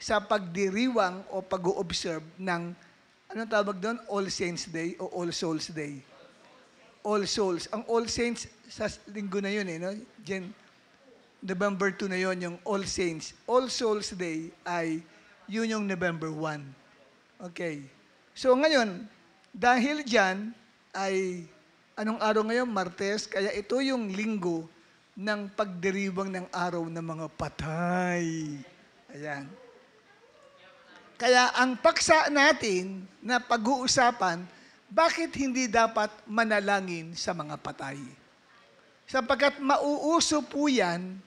sa pagdiriwang o pag-o-observe ng, anong tawag doon? All Saints Day o All Souls Day. All Souls. Ang All Saints, sa linggo na yun no? November 2 na yun, yung All Saints. All Souls Day ay yun yung November 1. Okay. So ngayon, dahil dyan ay, anong araw ngayon? Martes. Kaya ito yung linggo ng pagdiriwang ng araw ng mga patay. Ayan. Kaya ang paksa natin na pag-uusapan, bakit hindi dapat manalangin sa mga patay? Sapagkat mauuso po yan,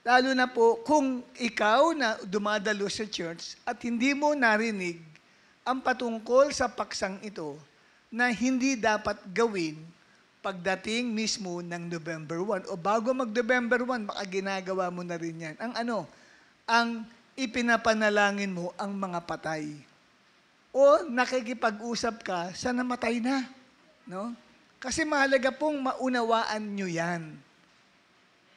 lalo na po kung ikaw na dumadalo sa church at hindi mo narinig ang patungkol sa paksang ito na hindi dapat gawin pagdating mismo ng November 1 o bago mag-November 1, baka ginagawa mo na rin yan. Ang ipinapanalangin mo ang mga patay. O nakikipag-usap ka sa namatay na. No? Kasi mahalaga pong maunawaan nyo yan.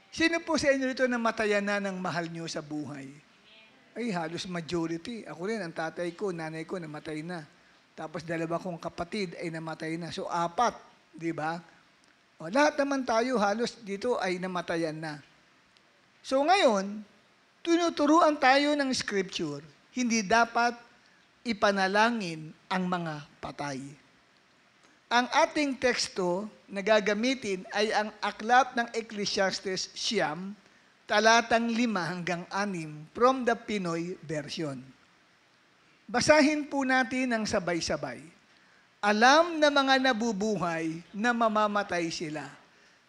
Sino po sa inyo dito namatayan na ng mahal nyo sa buhay? Ay, halos majority. Ako rin, ang tatay ko, nanay ko, namatay na. Tapos dalawa kong kapatid ay namatay na. So, 4. Di ba? O, lahat naman tayo halos dito ay namatayan na. So ngayon, tinuturuan tayo ng scripture, hindi dapat ipanalangin ang mga patay. Ang ating teksto na gagamitin ay ang aklat ng Ecclesiastes 9, talatang 5 hanggang 6 from the Pinoy version. Basahin po natin ng sabay-sabay. Alam na mga nabubuhay na mamamatay sila.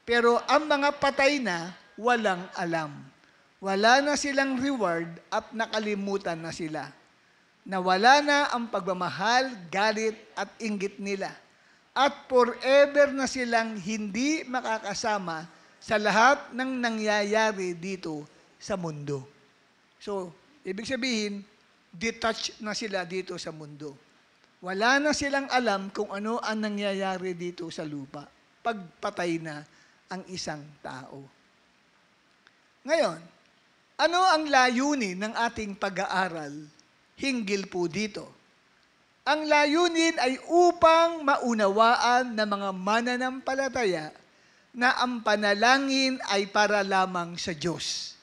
Pero ang mga patay na, walang alam. Wala na silang reward at nakalimutan na sila. Nawala na ang pagmamahal, galit at inggit nila. At forever na silang hindi makakasama sa lahat ng nangyayari dito sa mundo. So, ibig sabihin, detached na sila dito sa mundo. Wala na silang alam kung ano ang nangyayari dito sa lupa. Pagpatay na ang isang tao. Ngayon, ano ang layunin ng ating pag-aaral hinggil po dito? Ang layunin ay upang maunawaan ng mga mananampalataya na ang panalangin ay para lamang sa Diyos.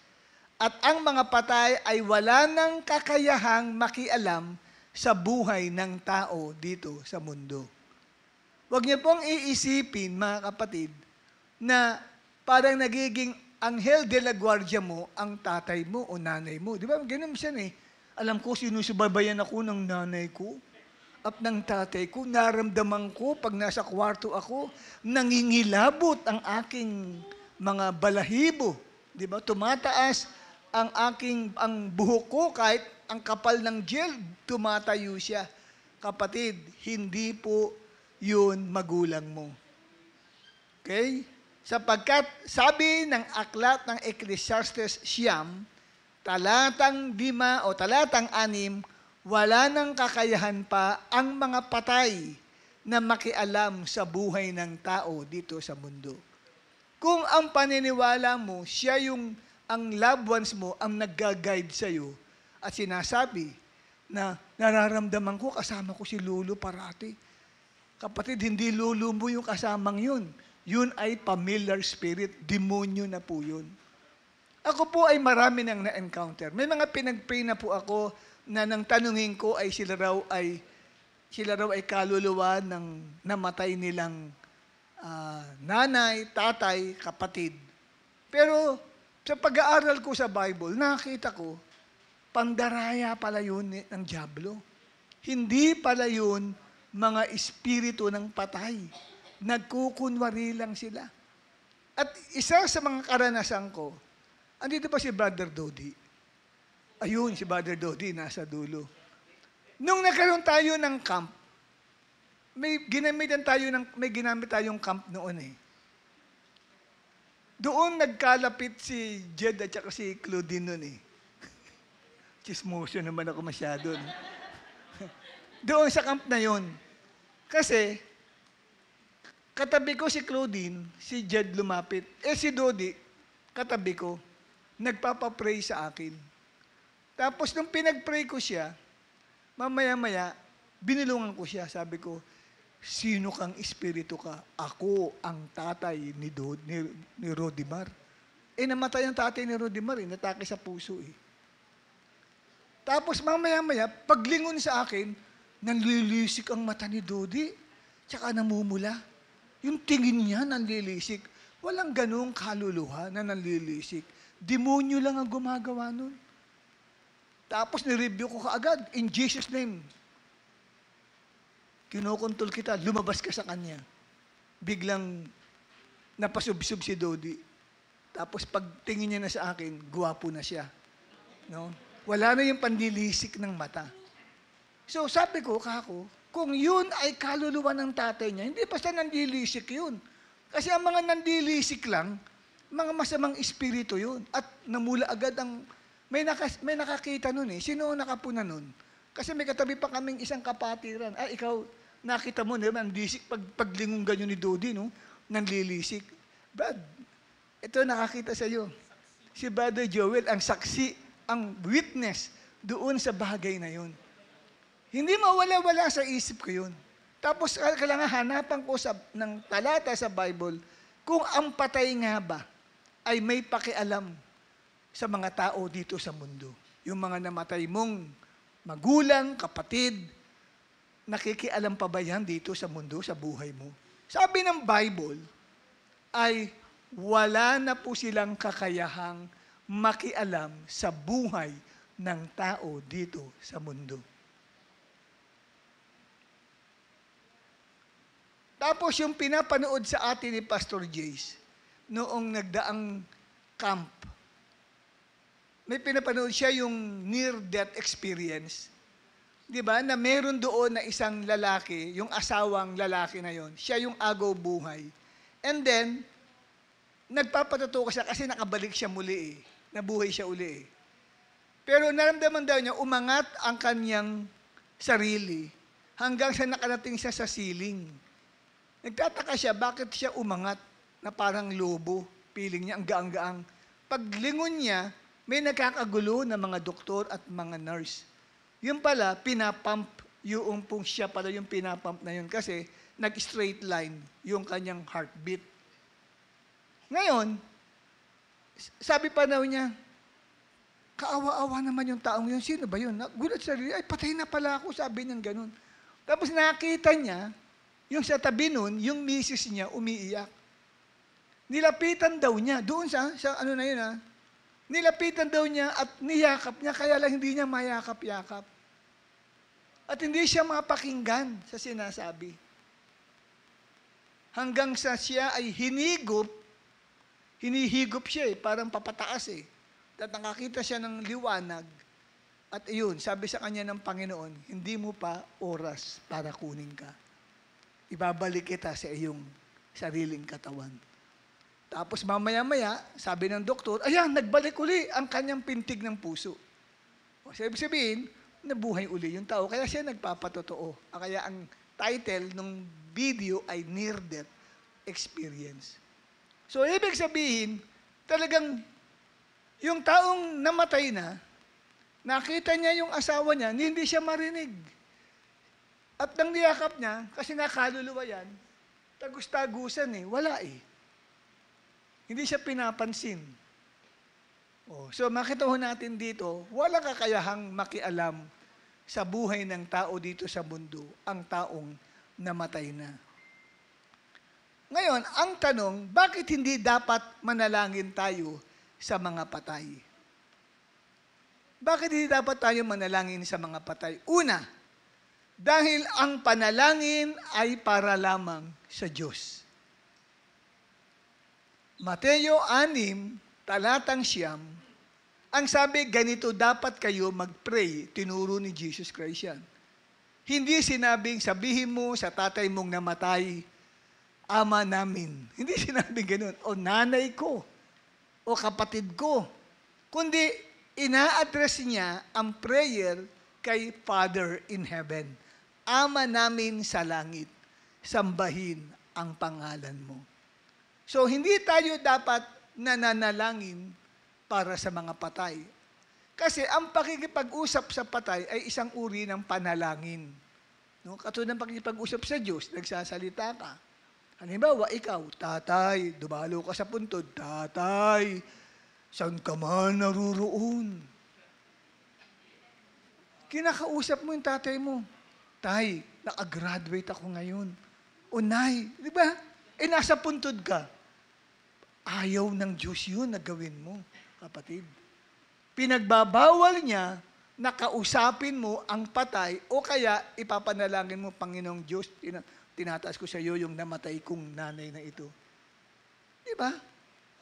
At ang mga patay ay wala nang kakayahang makialam sa buhay ng tao dito sa mundo. Huwag niyo pong iisipin, mga kapatid, na parang nagiging anghel de la guardia mo ang tatay mo o nanay mo. Di ba? Ganun siya eh. Alam ko, sinusubaybayan ako ng nanay ko at ng tatay ko. Naramdaman ko pag nasa kwarto ako, nangingilabot ang aking mga balahibo. Di ba? Tumataas ang buhok ko kahit ang kapal ng gel, tumatayo siya. Kapatid, hindi po yun magulang mo. Okay? Sapagkat sabi ng aklat ng Ecclesiastes 9, talatang 5 o talatang 6, wala nang kakayahan pa ang mga patay na makialam sa buhay ng tao dito sa mundo. Kung ang paniniwala mo, siya ang loved ones mo ang nag-guide sa'yo, at sinasabi na nararamdaman ko, kasama ko si Lolo parati. Kapatid, hindi Lolo mo yung kasamang yun. Yun ay familiar spirit, demonyo na po yun. Ako po ay marami nang na-encounter. May mga pinag-pray na po ako na nang tanungin ko ay sila raw ay kaluluwa ng namatay nilang nanay, tatay, kapatid. Pero sa pag-aaral ko sa Bible, nakita ko, pandaraya pala yun ng dyablo. Hindi pala yun mga espiritu ng patay. Nagkukunwari lang sila. At isa sa mga karanasan ko, andito pa si Brother Dodi. Ayun, si Brother Dodi, nasa dulo. Nung nagkaroon tayo ng camp, may ginamit tayong camp noon eh. Doon nagkalapit si Jed at saka si Claudine noon eh. Chismoso naman ako masyado. No? Doon sa camp na yon. Kasi, katabi ko si Claudine, si Jed lumapit. Si Dodi, katabi ko, nagpapapray sa akin. Tapos nung pinag-pray ko siya, mamaya-maya, binulungan ko siya. Sabi ko, sino kang espiritu ka? Ako ang tatay ni Rodimar. Namatay ang tatay ni Rodimar, natake sa puso eh. Tapos mamaya-maya, paglingon sa akin, nanlilisik ang mata ni Dodi, tsaka namumula. Yung tingin niya, nanlilisik. Walang ganong kaluluha na nanlilisik. Demonyo lang ang gumagawa nun. Tapos nireview ko kaagad, in Jesus' name. Kinokontrol kita, lumabas ka sa kanya. Biglang napasubsob si Dodi. Tapos pagtingin niya na sa akin, guwapo na siya. No? Wala na yung panlilisik ng mata. So sabi ko, kako, kung yun ay kaluluwa ng tatay niya, hindi basta nanlilisik yun. Kasi ang mga nanlilisik lang, mga masamang espiritu yun. At namula agad ang, may nakakita nun eh. Sino ang nakapuna nun? Kasi may katabi pa kaming isang kapatiran. Ikaw, nakita mo, nanlilisik, paglingon ganyan ni Dodi, no? Nanlilisik. Brad, ito nakakita sa iyo. Si Brother Joel, ang saksi, ang witness doon sa bagay na yun. Hindi mawala-wala sa isip ko yun. Tapos kailangan hanapan ko ng talata sa Bible kung ang patay nga ba ay may pakialam sa mga tao dito sa mundo. Yung mga namatay mong magulang, kapatid, nakikialam pa ba yan dito sa mundo, sa buhay mo? Sabi ng Bible ay wala na po silang kakayahang makialam sa buhay ng tao dito sa mundo. Tapos yung pinapanood sa atin ni Pastor Jace, noong nagdaang camp, may pinapanood siya yung near-death experience. Di ba? Na meron doon na isang lalaki, yung asawang lalaki na yon, siya yung agaw buhay. And then, nagpapatuto siya kasi nakabalik siya muli eh. Nabuhay siya uli eh. Pero naramdaman daw niya, umangat ang kanyang sarili hanggang sa nakarating siya sa ceiling. Nagtataka siya, bakit siya umangat na parang lobo? Piling niya, ang gaang-gaang. Paglingon niya, may nagkakagulo na mga doktor at mga nurse. Yung pala, pinapump yung pong siya pala yung pinapump na yun kasi nag-straight line yung kanyang heartbeat. Ngayon, sabi pa daw niya, kaawa-awa naman yung taong yun. Sino ba yun? Gulat sa sarili, ay patay na pala ako, sabi niya ganun. Tapos nakita niya, yung sa tabi nun, yung misis niya umiiyak. Nilapitan daw niya, doon sa ano na yun nilapitan daw niya at niyakap niya, kaya lang hindi niya mayakap-yakap. At hindi siya mapakinggan sa sinasabi. Hanggang sa siya ay hinihigop siya parang papataas eh. At nakakita siya ng liwanag. At iyon, sabi sa kanya ng Panginoon, hindi mo pa oras para kunin ka. Ibabalik kita sa iyong sariling katawan. Tapos mamaya-maya, sabi ng doktor, ayan, nagbalik uli ang kanyang pintig ng puso. O, sabihin, nabuhay uli yung tao. Kaya siya nagpapatotoo. Kaya ang title ng video ay Near-Death Experience. So, ibig sabihin, talagang yung taong namatay na, nakita niya yung asawa niya, hindi siya marinig. At nang niyakap niya, kasi nakaluluwa yan, tagus-tagusan wala Hindi siya pinapansin. So makita ho natin dito, walang kakayahang makialam sa buhay ng tao dito sa mundo, ang taong namatay na. Ngayon, ang tanong, bakit hindi dapat manalangin tayo sa mga patay? Bakit hindi dapat tayo manalangin sa mga patay? Una, dahil ang panalangin ay para lamang sa Diyos. Mateo 6, talatang 9, ang sabi, ganito dapat kayo mag-pray, tinuro ni Jesus Christ yan. Hindi sinabing, sabihin mo sa tatay mong namatay, ama namin. Hindi sinabing ganun, o nanay ko, o kapatid ko. Kundi, ina-address niya ang prayer kay Father in Heaven. Ama namin sa langit, sambahin ang pangalan mo. So, hindi tayo dapat nananalangin para sa mga patay. Kasi ang pakikipag-usap sa patay ay isang uri ng panalangin. No? Katulad ng pakikipag-usap sa Diyos, nagsasalita ka. Halimbawa, ikaw, tatay, dumalo ka sa puntod, tatay, saan ka man naruroon? Kinakausap mo yung tatay mo, tay, nakagraduate ako ngayon. O nay, di ba? Nasa puntod ka. Ayaw ng Diyos yun na gawin mo, kapatid. Pinagbabawal niya na kausapin mo ang patay o kaya ipapanalangin mo, Panginoong Diyos, tinataas ko sa iyo yung namatay kong nanay na ito. Di ba?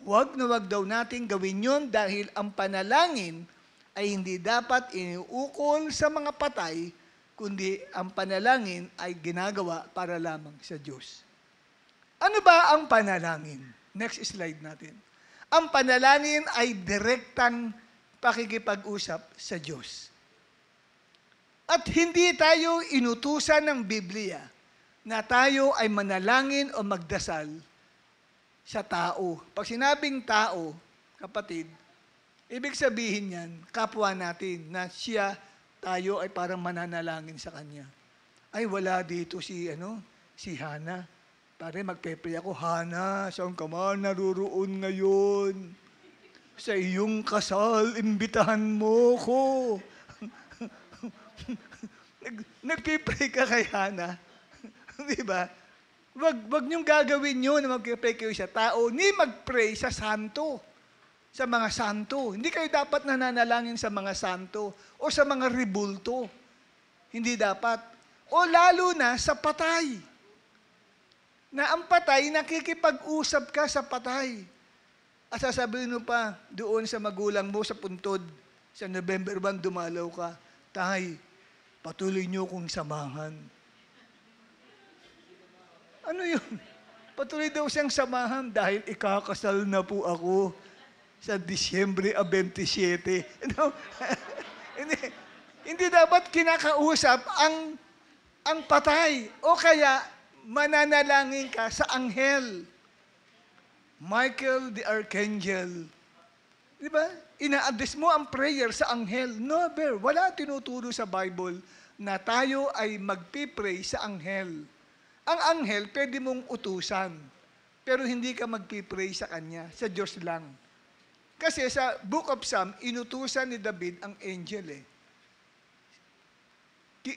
Huwag na huwag daw natin gawin yun dahil ang panalangin ay hindi dapat iniukol sa mga patay, kundi ang panalangin ay ginagawa para lamang sa Diyos. Ano ba ang panalangin? Next slide natin. Ang panalangin ay direktang pakikipag-usap sa Diyos. At hindi tayo inutusan ng Biblia na tayo ay manalangin o magdasal sa tao. Pag sinabing tao, kapatid, ibig sabihin yan, kapwa natin, na siya, tayo ay parang mananalangin sa kanya. Ay, wala dito si Hana. Pare, magpe-pray ako, Hana, saan ka man naruroon ngayon? Sa iyong kasal, imbitahan mo ko. Nagpe-pray ka kay Hana. Di ba? Wag niyong gagawin yun na magpe-pray kayo sa tao, ni mag-pray sa santo. Sa mga santo. Hindi kayo dapat nananalangin sa mga santo o sa mga rebulto. Hindi dapat. O lalo na sa patay. Na ang patay, nakikipag-usap ka sa patay. At sasabihin mo pa, doon sa magulang mo sa puntod, sa November 1, dumalaw ka, tay, patuloy niyo kong samahan. Ano yun? Patuloy daw siyang samahan dahil ikakasal na po ako sa Disyembre 27. No? hindi dapat kinakausap ang patay. O kaya, mananalangin ka sa anghel. Michael the Archangel. Di ba? Ina-address mo ang prayer sa anghel. No, bear. Wala tinuturo sa Bible na tayo ay magpipray sa anghel. Ang anghel, pwede mong utusan. Pero hindi ka magpipray sa kanya. Sa Diyos lang. Kasi sa Book of Psalm, inutusan ni David ang angel eh.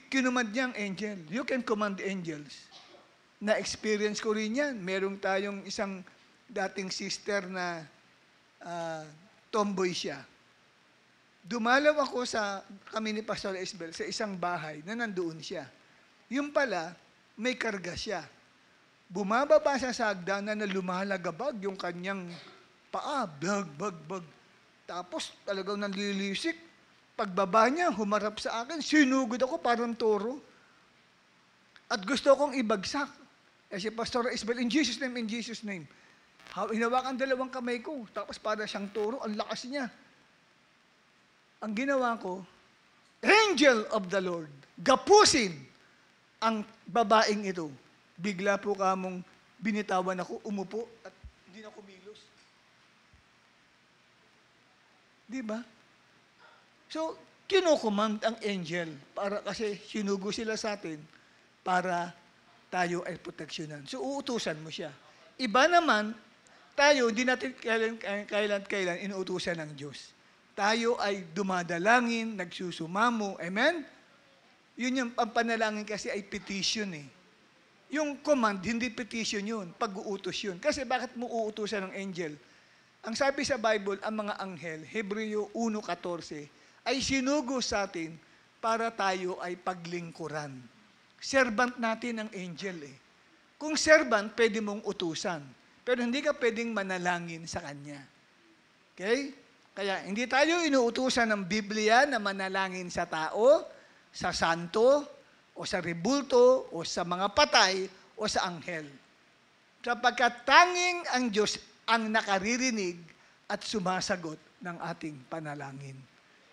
Kinumand niya ang angel. You can command angels. Na-experience ko rin yan. Merong tayong isang dating sister na tomboy siya. Dumalaw ako kami ni Pastor Esbel sa isang bahay na nandoon siya. Yung pala, may karga siya. Bumababa siya sa hagdanan na lumalagabag yung kanyang paa, bag. Tapos talagang nanlilisik. Pagbaba niya, humarap sa akin, sinugod ako parang toro. At gusto kong ibagsak. Si Pastor Isabel, in Jesus' name. Hinawakan dalawang kamay ko, tapos para siyang toro, ang lakas niya. Ang ginawa ko, Angel of the Lord, gapusin ang babaeng ito. Bigla po kamong binitawan ako, umupo, at hindi na kumilos. Di ba? So, kinocommand ang angel kasi sinugo sila sa atin para tayo ay proteksyonan. So, uutusan mo siya. Iba naman, tayo, hindi natin kailan inuutusan ng Diyos. Tayo ay dumadalangin, nagsusumamo. Amen? Yun yung panalangin kasi ay petition eh. Yung command, hindi petition yun. Pag-uutos yun. Kasi bakit mo uutusan ng angel? Ang sabi sa Bible, ang mga anghel, Hebreo 1:14, ay sinugo sa atin para tayo ay paglingkuran. Servant natin ang angel eh. Kung servant, pwede mong utusan. Pero hindi ka pwedeng manalangin sa kanya. Okay? Kaya hindi tayo inuutusan ng Biblia na manalangin sa tao, sa santo, o sa rebulto, o sa mga patay, o sa anghel. Sapagkat tanging ang Diyos ang nakaririnig at sumasagot ng ating panalangin.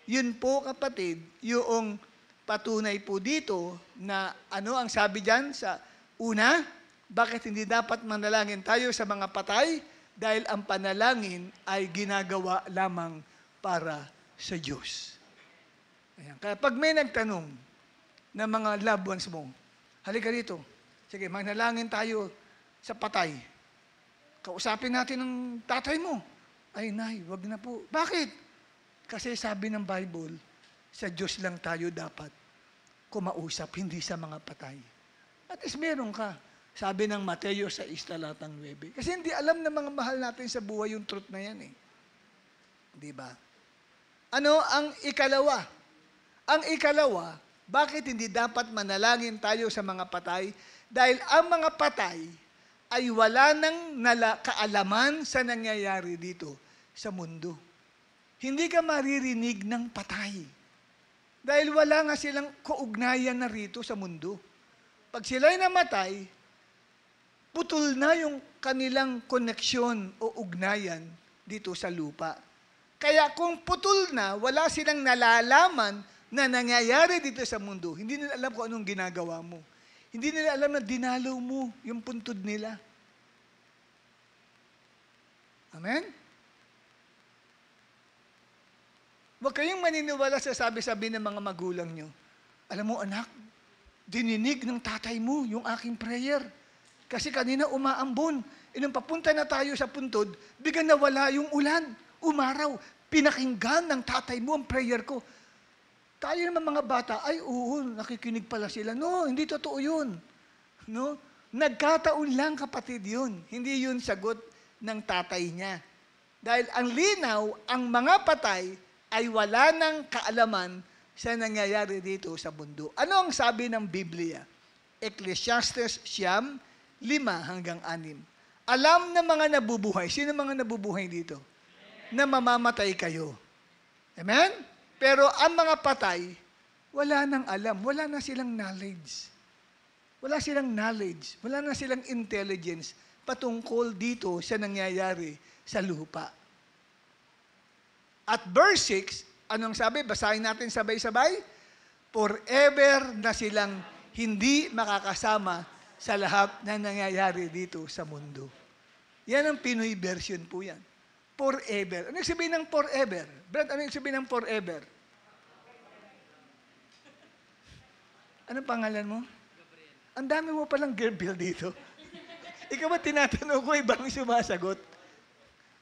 Yun po kapatid, yung patunay po dito na ano ang sabi dyan sa una, bakit hindi dapat manalangin tayo sa mga patay? Dahil ang panalangin ay ginagawa lamang para sa Diyos. Ayan. Kaya pag may nagtanong ng mga loved ones mo, halika dito. Sige, manalangin tayo sa patay. Kausapin natin ang tatay mo. Ay, nay, wag na po. Bakit? Kasi sabi ng Bible, sa Diyos lang tayo dapat kumausap, hindi sa mga patay. At least meron ka. Sabi ng Mateo sa 6:9. Kasi hindi alam ng mga mahal natin sa buhay yung truth na yan eh. Di ba? Ano ang ikalawa? Ang ikalawa, bakit hindi dapat manalangin tayo sa mga patay? Dahil ang mga patay ay wala nang kaalaman sa nangyayari dito sa mundo. Hindi ka maririnig ng patay. Dahil wala nga silang kaugnayan na rito sa mundo. Pag sila'y namatay, putol na yung kanilang koneksyon o ugnayan dito sa lupa. Kaya kung putol na, wala silang nalalaman na nangyayari dito sa mundo. Hindi nila alam kung anong ginagawa mo. Hindi nila alam na dinalaw mo yung puntod nila. Amen? Huwag kayong maniniwala sa sabi-sabi ng mga magulang nyo. Alam mo anak, dininig ng tatay mo yung aking prayer. Kasi kanina umaambon. Nung papunta na tayo sa puntod, biglang nawala yung ulan. Umaraw. Pinakinggan ng tatay mo ang prayer ko. Tayo naman mga bata, ay oo, nakikinig pala sila. No, hindi totoo yun. No? Nagkataon lang kapatid yun. Hindi yun sagot ng tatay niya. Dahil ang linaw, ang mga patay ay wala ng kaalaman sa nangyayari dito sa mundo. Ano ang sabi ng Biblia? Ecclesiastes 5:5-6. Alam ng mga nabubuhay. Sino mga nabubuhay dito? Na mamamatay kayo. Amen? Pero ang mga patay, wala nang alam. Wala na silang knowledge. Wala silang knowledge. Wala na silang intelligence patungkol dito sa nangyayari sa lupa. At verse 6, anong sabi? Basahin natin sabay-sabay. Forever na silang hindi makakasama sa lahat na nangyayari dito sa mundo. Yan ang Pinoy version po yan. Forever. Ano yung sabihin ng forever? Brad, ano yung sabihin ng forever? Anong pangalan mo? Gabriel. Ang dami mo palang Gabriel dito. Ikaw ba tinatanong ko, ibang sumasagot?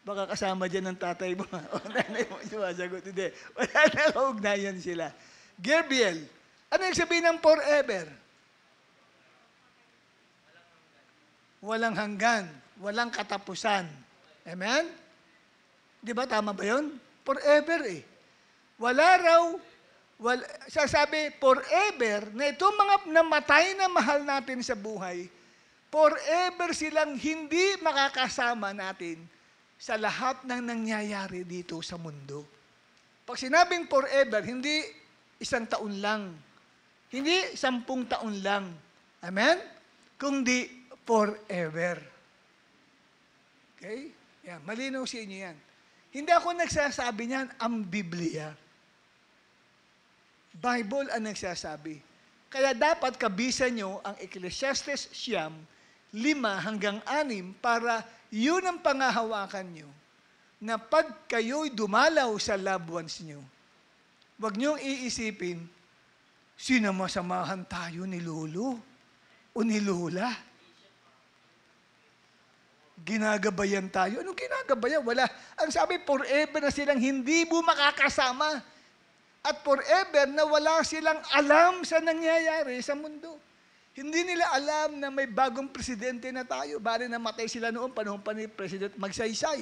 Baka kasama dyan ng tatay mo. O nanay mo sumasagot. Hindi. Wala na kaugnayan sila. Gabriel. Ano yung sabihin ng forever? Walang hanggan. Walang katapusan. Amen? Di ba tama ba yun? Forever eh. Wala raw, sasabi, forever, na itong mga namatay na mahal natin sa buhay, forever silang hindi makakasama natin sa lahat ng nangyayari dito sa mundo. Pag sinabing forever, hindi 1 taon lang. Hindi 10 taon lang. Amen? Kundi forever. Okay? Yan, malinaw sa inyo yan. Hindi ako nagsasabi niyan, ang Biblia. Bible ang nagsasabi. Kaya dapat kabisan nyo ang Ecclesiastes 5:5-6 para yun ang pangahawakan nyo na pag kayo'y dumalaw sa loved ones nyo, huwag nyo iisipin, sinamasamahan tayo ni Lolo o ni Lola. Ginagabayan tayo. Anong ginagabayan? Wala. Ang sabi, forever na silang hindi mo makakasama. At forever na wala silang alam sa nangyayari sa mundo. Hindi nila alam na may bagong presidente na tayo. Bali namatay sila noong panahon pa ni President Magsaysay.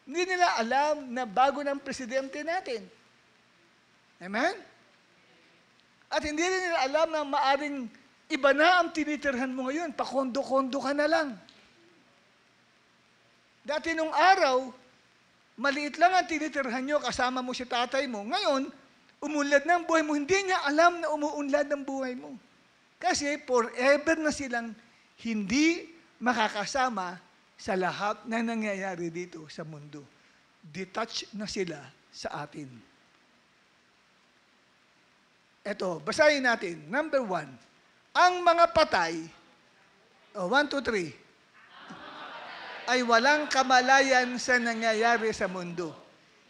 Hindi nila alam na bago ng presidente natin. Amen? At hindi nila alam na maaring iba na ang tinitirhan mo ngayon. Pakondo-kondo ka na lang. Dati nung araw, maliit lang ang tinitirhan nyo, kasama mo si tatay mo. Ngayon, umunlad na ang buhay mo. Hindi niya alam na umuunlad ang buhay mo. Kasi forever na silang hindi makakasama sa lahat na nangyayari dito sa mundo. Detached na sila sa atin. Eto, basahin natin. Number 1. Ang mga patay, 1, 2, 3, ay walang kamalayan sa nangyayari sa mundo.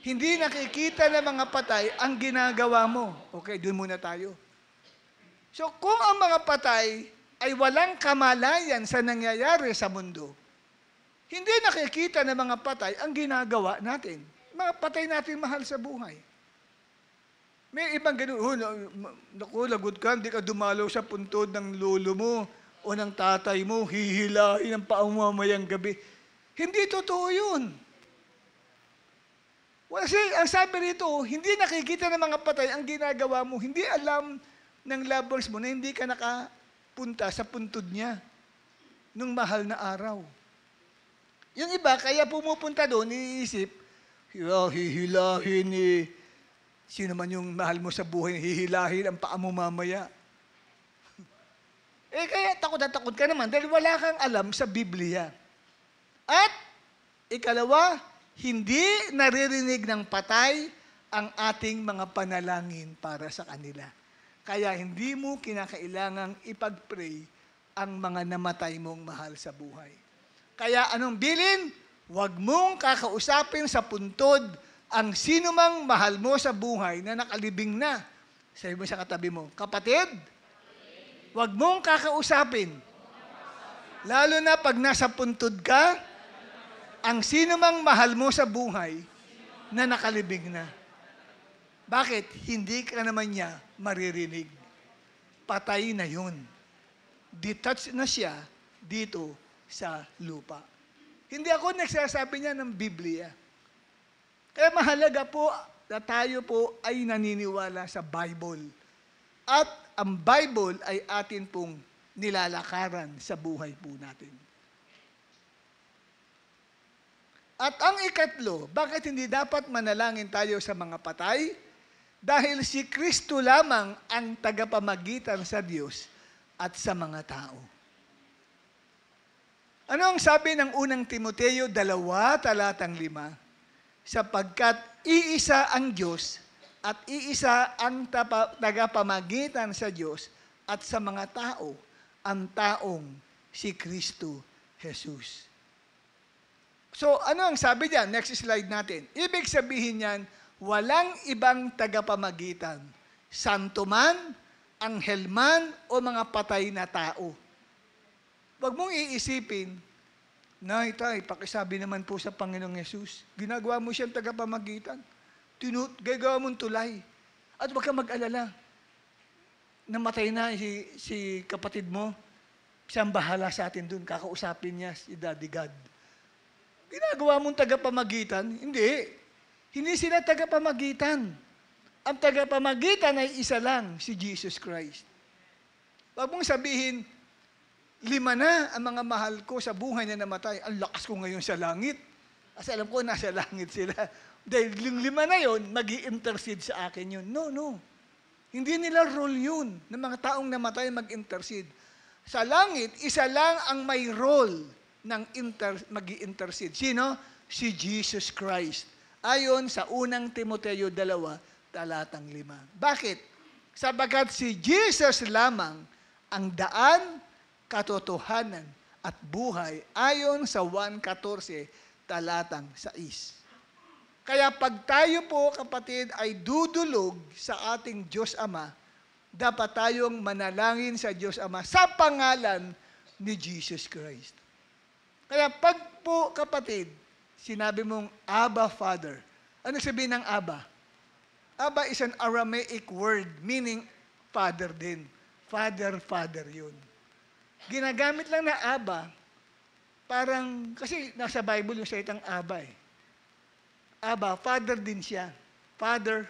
Hindi nakikita ng mga patay ang ginagawa mo. Okay, doon muna tayo. So, kung ang mga patay ay walang kamalayan sa nangyayari sa mundo, hindi nakikita ng mga patay ang ginagawa natin. Mga patay natin mahal sa buhay. May ibang ganun, naku, lagot ka, hindi ka dumalaw sa puntod ng lolo mo o ng tatay mo, hihilahin ang paang mamayang gabi. Hindi totoo yun. Kasi ang sabi rito, hindi nakikita ng mga patay ang ginagawa mo. Hindi alam ng lovers mo na hindi ka nakapunta sa puntod niya nung mahal na araw. Yung iba, kaya pumupunta doon, iniisip, hihilahin ni sino man yung mahal mo sa buhay, hihilahin ang paa mo mamaya. Kaya takot na takot ka naman dahil wala kang alam sa Biblia. At, ikalawa, hindi naririnig ng patay ang ating mga panalangin para sa kanila. Kaya hindi mo kinakailangang ipag-pray ang mga namatay mong mahal sa buhay. Kaya anong bilin? Huwag mong kakausapin sa puntod ang sino mang mahal mo sa buhay na nakalibing na. Sabi mo sa katabi mo, kapatid, huwag mong kakausapin. Lalo na pag nasa puntod ka, ang sino mang mahal mo sa buhay na nakalibing na. Bakit? Hindi ka naman niya maririnig. Patay na yun. Detached na siya dito sa lupa. Hindi ako nagsasabi niya ng Biblia. Kaya mahalaga po na tayo po ay naniniwala sa Bible. At ang Bible ay atin pong nilalakaran sa buhay po natin. At ang ikatlo, bakit hindi dapat manalangin tayo sa mga patay? Dahil si Kristo lamang ang tagapamagitan sa Diyos at sa mga tao. Ano ang sabi ng unang Timoteo 2:5? Sapagkat iisa ang Diyos at iisa ang tagapamagitan sa Diyos at sa mga tao, ang taong si Kristo Jesus. So, ano ang sabi diyan? Next slide natin. Ibig sabihin niyan, walang ibang tagapamagitan. Santo man, anghel man, o mga patay na tao. Huwag mong iisipin, Nay, tay, pakisabi naman po sa Panginoong Yesus. Ginagawa mo siyang tagapamagitan. Gagawa mong tulay. At huwag kang mag-alala. Namatay na si kapatid mo. Siyang bahala sa atin dun. Kakausapin niya si Daddy God. Ginagawa mong tagapamagitan? Hindi. Hindi sila tagapamagitan. Ang tagapamagitan ay isa lang, si Jesus Christ. Huwag mong sabihin, 5 na ang mga mahal ko sa buhay na namatay. Ang lakas ko ngayon sa langit. Kasi alam ko, nasa langit sila. Dahil yung 5 na yon, mag-i-intercede sa akin yun. No. Hindi nila role yun, ng mga taong namatay mag-intercede. Sa langit, isa lang ang may role ng mag-i-intercede. Sino? Si Jesus Christ. Ayon sa unang Timoteo 2:5. Bakit? Sapagkat si Jesus lamang ang daan, katotohanan at buhay ayon sa 1:14 talatang 6. Kaya pag tayo po, kapatid, ay dudulog sa ating Diyos Ama, dapat tayong manalangin sa Diyos Ama sa pangalan ni Jesus Christ. Kaya pag po, kapatid, sinabi mong Abba, Father. Ano sabihin ng Abba? Abba is an Aramaic word meaning Father din. Father yun. Ginagamit lang na Abba, parang, kasi nasa Bible yung salitang Abba eh. Abba, Father din siya. Father.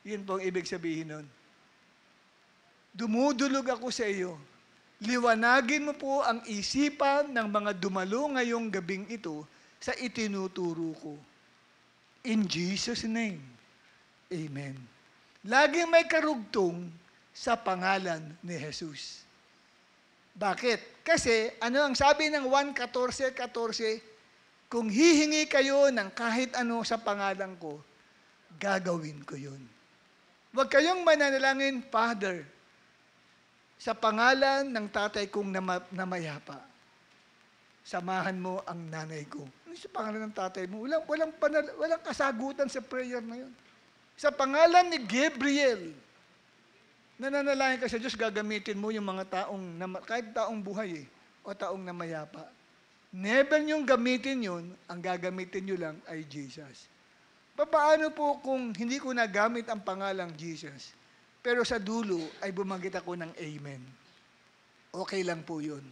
Yun po ang ibig sabihin nun. Dumudulog ako sa iyo. Liwanagin mo po ang isipan ng mga dumalo ngayong gabing ito sa itinuturo ko. In Jesus' name, Amen. Laging may karugtong sa pangalan ni Jesus. Bakit? Kasi, ano ang sabi ng 1:14, kung hihingi kayo ng kahit ano sa pangalan ko, gagawin ko yun. Huwag kayong mananalangin, Father, sa pangalan ng tatay kong namayapa. Samahan mo ang nanay ko. sa pangalan ng tatay mo. Walang kasagutan sa prayer na yun. Sa pangalan ni Gabriel, nananalangin ka sa Diyos, gagamitin mo yung mga kahit taong buhay o taong namayapa. Never niyong gamitin yun, ang gagamitin niyo lang ay Jesus. Paano po kung hindi ko nagamit ang pangalang Jesus, pero sa dulo ay bumanggit ako ng Amen? Okay lang po yun.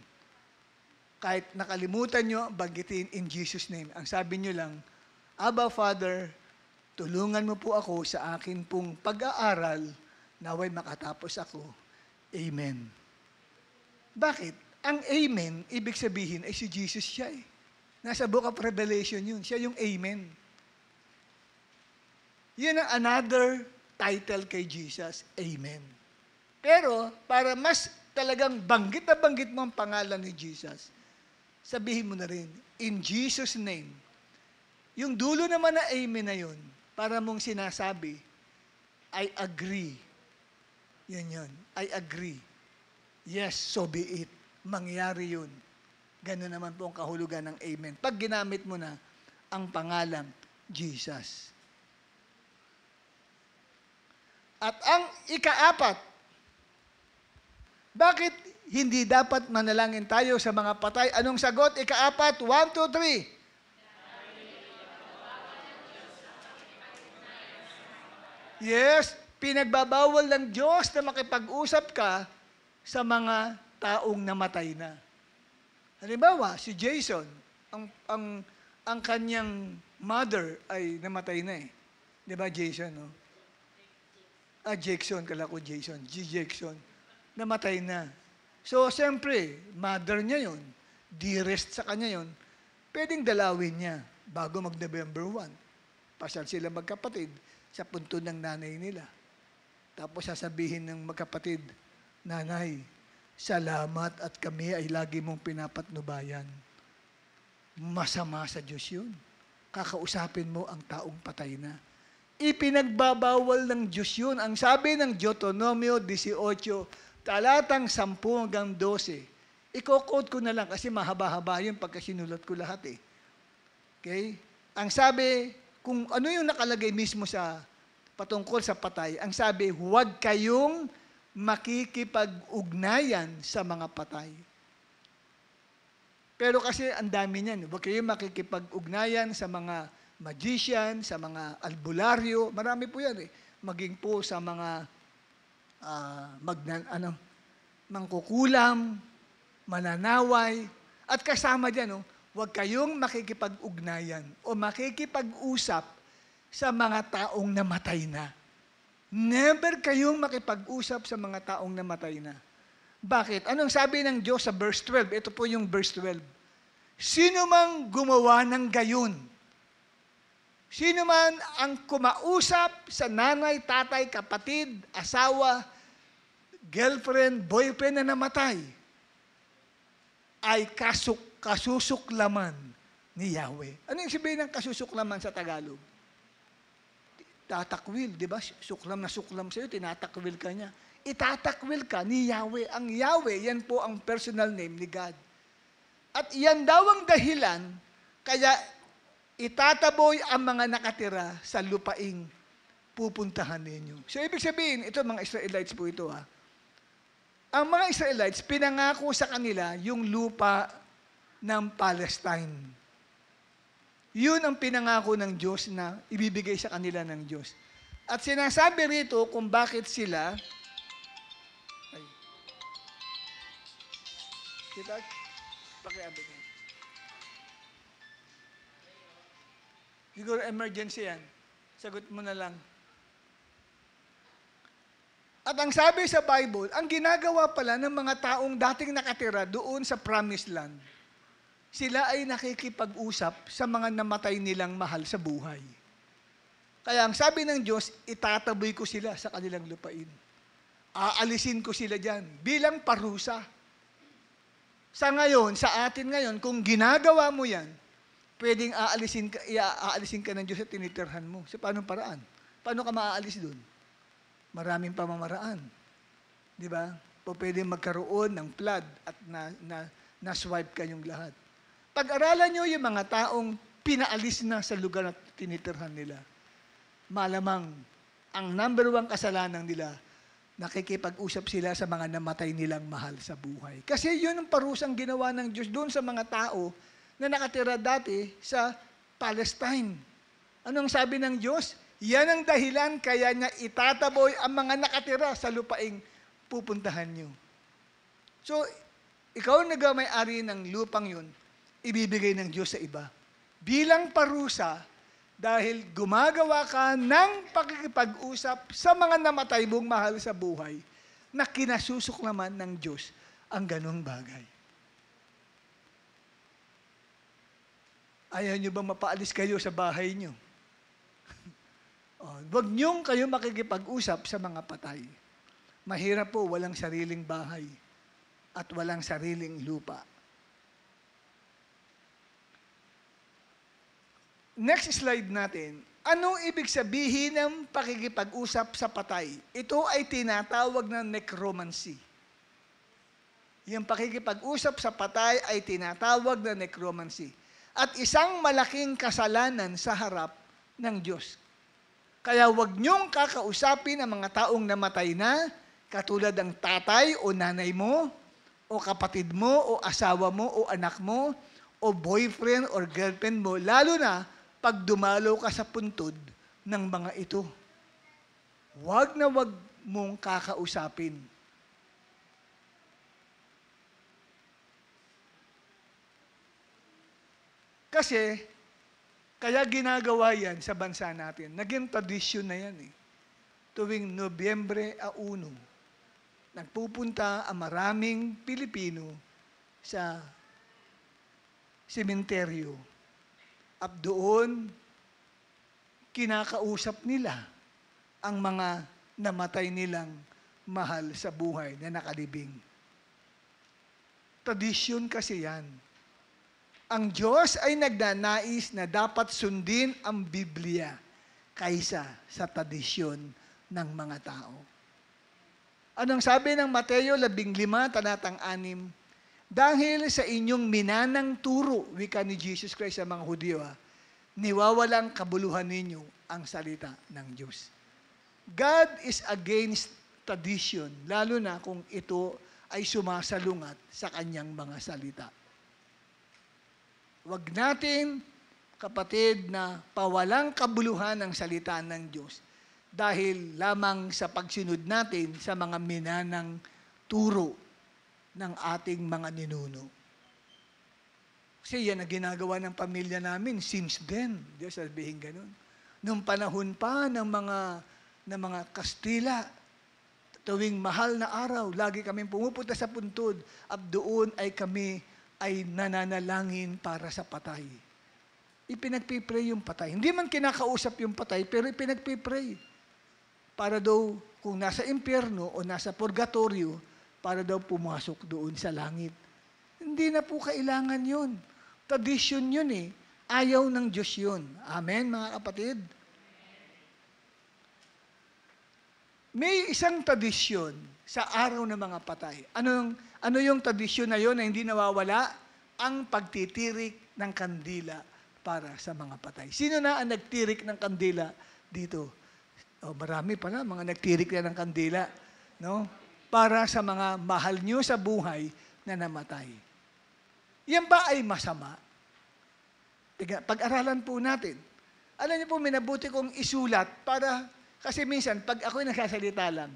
Kahit nakalimutan nyo, banggitin in Jesus' name. Ang sabi nyo lang, Abba Father, tulungan mo po ako sa akin pong pag-aaral, naway makatapos ako. Amen. Bakit? Ang Amen, ibig sabihin, ay si Jesus siya eh. Nasa Book of Revelation yun. Siya yung Amen. Yun ang another title kay Jesus, Amen. Pero, para mas talagang banggit na banggit mo ang pangalan ni Jesus, sabihin mo na rin, in Jesus' name. Yung dulo naman na Amen na yun, para mong sinasabi, I agree. Yun. I agree. Yes, so be it. Mangyari yun. Ganun naman po ang kahulugan ng Amen. Pag ginamit mo na ang pangalan Jesus. At ang ikaapat, bakit hindi dapat manalangin tayo sa mga patay? Anong sagot? Ikaapat, 1, 2, 3. Yes, pinagbabawal ng Diyos na makipag-usap ka sa mga taong namatay na. Halimbawa, si Jason, ang kanyang mother ay namatay na eh. Di ba, Jason, no? Jackson, kala ko Jason. Jackson. Namatay na. So, siyempre, mother niya yun. Dearest sa kanya yun. Pwedeng dalawin niya bago mag-November 1. Pasal sila magkapatid sa punto ng nanay nila. Tapos sasabihin ng magkapatid, Nanay, salamat at kami ay lagi mong pinapatnubayan. Masama sa Diyos yun. Kakausapin mo ang taong patay na. Ipinagbabawal ng Diyos yun. Ang sabi ng Deuteronomio 18, talatang 10 hanggang 12. Iko-quote ko na lang kasi mahaba-haba yun pagka sinulat ko lahat eh. Okay? Ang sabi, kung ano yung nakalagay mismo sa patungkol sa patay, ang sabi, huwag kayong makikipag-ugnayan sa mga patay. Pero kasi ang dami niyan. Huwag kayong makikipag-ugnayan sa mga magician, sa mga albularyo. Marami po yan eh. Maging po sa mga mangkukulam, mananaway. At kasama dyan, huwag kayong makikipag-ugnayan o makikipag-usap sa mga taong namatay na. Never kayong makipag-usap sa mga taong namatay na. Bakit? Anong sabi ng Diyos sa verse 12? Ito po yung verse 12. Sino mang gumawa ng gayon? Sino man ang kumausap sa nanay, tatay, kapatid, asawa, girlfriend, boyfriend na namatay, ay kasusuklaman ni Yahweh. Ano yung sabihin ng kasusuklaman sa Tagalog? Tatakwil, di ba? Suklam na suklam sa'yo, tinatakwil ka niya. Itatakwil ka ni Yahweh. Ang Yahweh, yan po ang personal name ni God. At yan daw ang dahilan, kaya itataboy ang mga nakatira sa lupaing pupuntahan ninyo. So, ibig sabihin, ito mga Israelites po ito ha. Ang mga Israelites, pinangako sa kanila yung lupa ng Palestine. Yun ang pinangako ng Diyos na ibibigay sa kanila ng Diyos. At sinasabi rito kung bakit sila kita pakiabot niya. Siguro emergency yan. Sagot mo na lang. At ang sabi sa Bible, ang ginagawa pala ng mga taong dating nakatira doon sa Promised Land, sila ay nakikipag-usap sa mga namatay nilang mahal sa buhay. Kaya ang sabi ng Diyos, itataboy ko sila sa kanilang lupain. Aalisin ko sila dyan bilang parusa. Sa ngayon, sa atin ngayon, kung ginagawa mo yan, pwedeng aalisin ka ng Diyos at tinitirhan mo. Sa paano paraan? Paano ka maaalis doon? Maraming pamamaraan. Di ba? O pwedeng magkaroon ng flood at na-swipe kayong lahat. Pag-aralan nyo yung mga taong pinaalis na sa lugar na tinitirhan nila. Malamang, ang number 1 kasalanan nila, nakikipag-usap sila sa mga namatay nilang mahal sa buhay. Kasi yun ang parusang ginawa ng Diyos doon sa mga tao na nakatira dati sa Palestine. Anong sabi ng Diyos? Yan ang dahilan kaya niya itataboy ang mga nakatira sa lupaing pupuntahan niyo. So, ikaw nagmay-ari ng lupang yun, ibibigay ng Diyos sa iba. Bilang parusa, dahil gumagawa ka ng pakikipag-usap sa mga namatay mong mahal sa buhay na kinasusok naman ng Diyos ang ganong bagay. Ayaw nyo bang mapaalis kayo sa bahay nyo? Huwag niyong kayo makikipag-usap sa mga patay. Mahirap po, walang sariling bahay at walang sariling lupa. Next slide natin. Ano ibig sabihin ng pakikipag-usap sa patay? Ito ay tinatawag na necromancy. Yung pakikipag-usap sa patay ay tinatawag na necromancy. At isang malaking kasalanan sa harap ng Diyos. Kaya huwag niyong kakausapin ang mga taong namatay na, katulad ng tatay o nanay mo, o kapatid mo, o asawa mo, o anak mo, o boyfriend or girlfriend mo, lalo na pag dumalo ka sa puntod ng mga ito. Huwag na huwag mong kakausapin. Kasi, kaya ginagawa yan sa bansa natin. Naging tradisyon na yan eh. Tuwing Nobyembre 1, nagpupunta ang maraming Pilipino sa sementeryo. At doon, kinakausap nila ang mga namatay nilang mahal sa buhay na nakalibing. Tradisyon kasi yan. Ang Diyos ay nagnanais na dapat sundin ang Biblia kaysa sa tradisyon ng mga tao. Anong sabi ng Mateo 15, talatang 6? Dahil sa inyong minanang turo, wika ni Jesus Christ sa mga Hudyo, niwawalang kabuluhan ninyo ang salita ng Diyos. God is against tradition, lalo na kung ito ay sumasalungat sa kanyang mga salita. Huwag natin, kapatid, na pawalang kabuluhan ng salita ng Diyos dahil lamang sa pagsunod natin sa mga minanang turo ng ating mga ninuno. Kasi yan ang ginagawa ng pamilya namin since then. Diyos sabihin ganun. Nung panahon pa ng mga Kastila, tuwing mahal na araw, lagi kami pumupunta sa puntod at doon ay kami ay nananalangin para sa patay. Ipinagpipray yung patay. Hindi man kinakausap yung patay, pero ipinagpipray. Para daw, kung nasa impyerno o nasa purgatorio, para daw pumasok doon sa langit. Hindi na po kailangan yun. Tradisyon yun eh. Ayaw ng Diyos yun. Amen, mga kapatid? May isang tradisyon sa araw ng mga patay. Ano yung tradisyon na yun na hindi nawawala? Ang pagtitirik ng kandila para sa mga patay. Sino na ang nagtirik ng kandila dito? Marami pa na, mga nagtirik na ng kandila. No? Para sa mga mahal nyo sa buhay na namatay. Yan ba ay masama? Pag-aralan po natin. Alam niyo po, minabuti kong isulat para, kasi minsan, pag ako'y nagsasalita lang,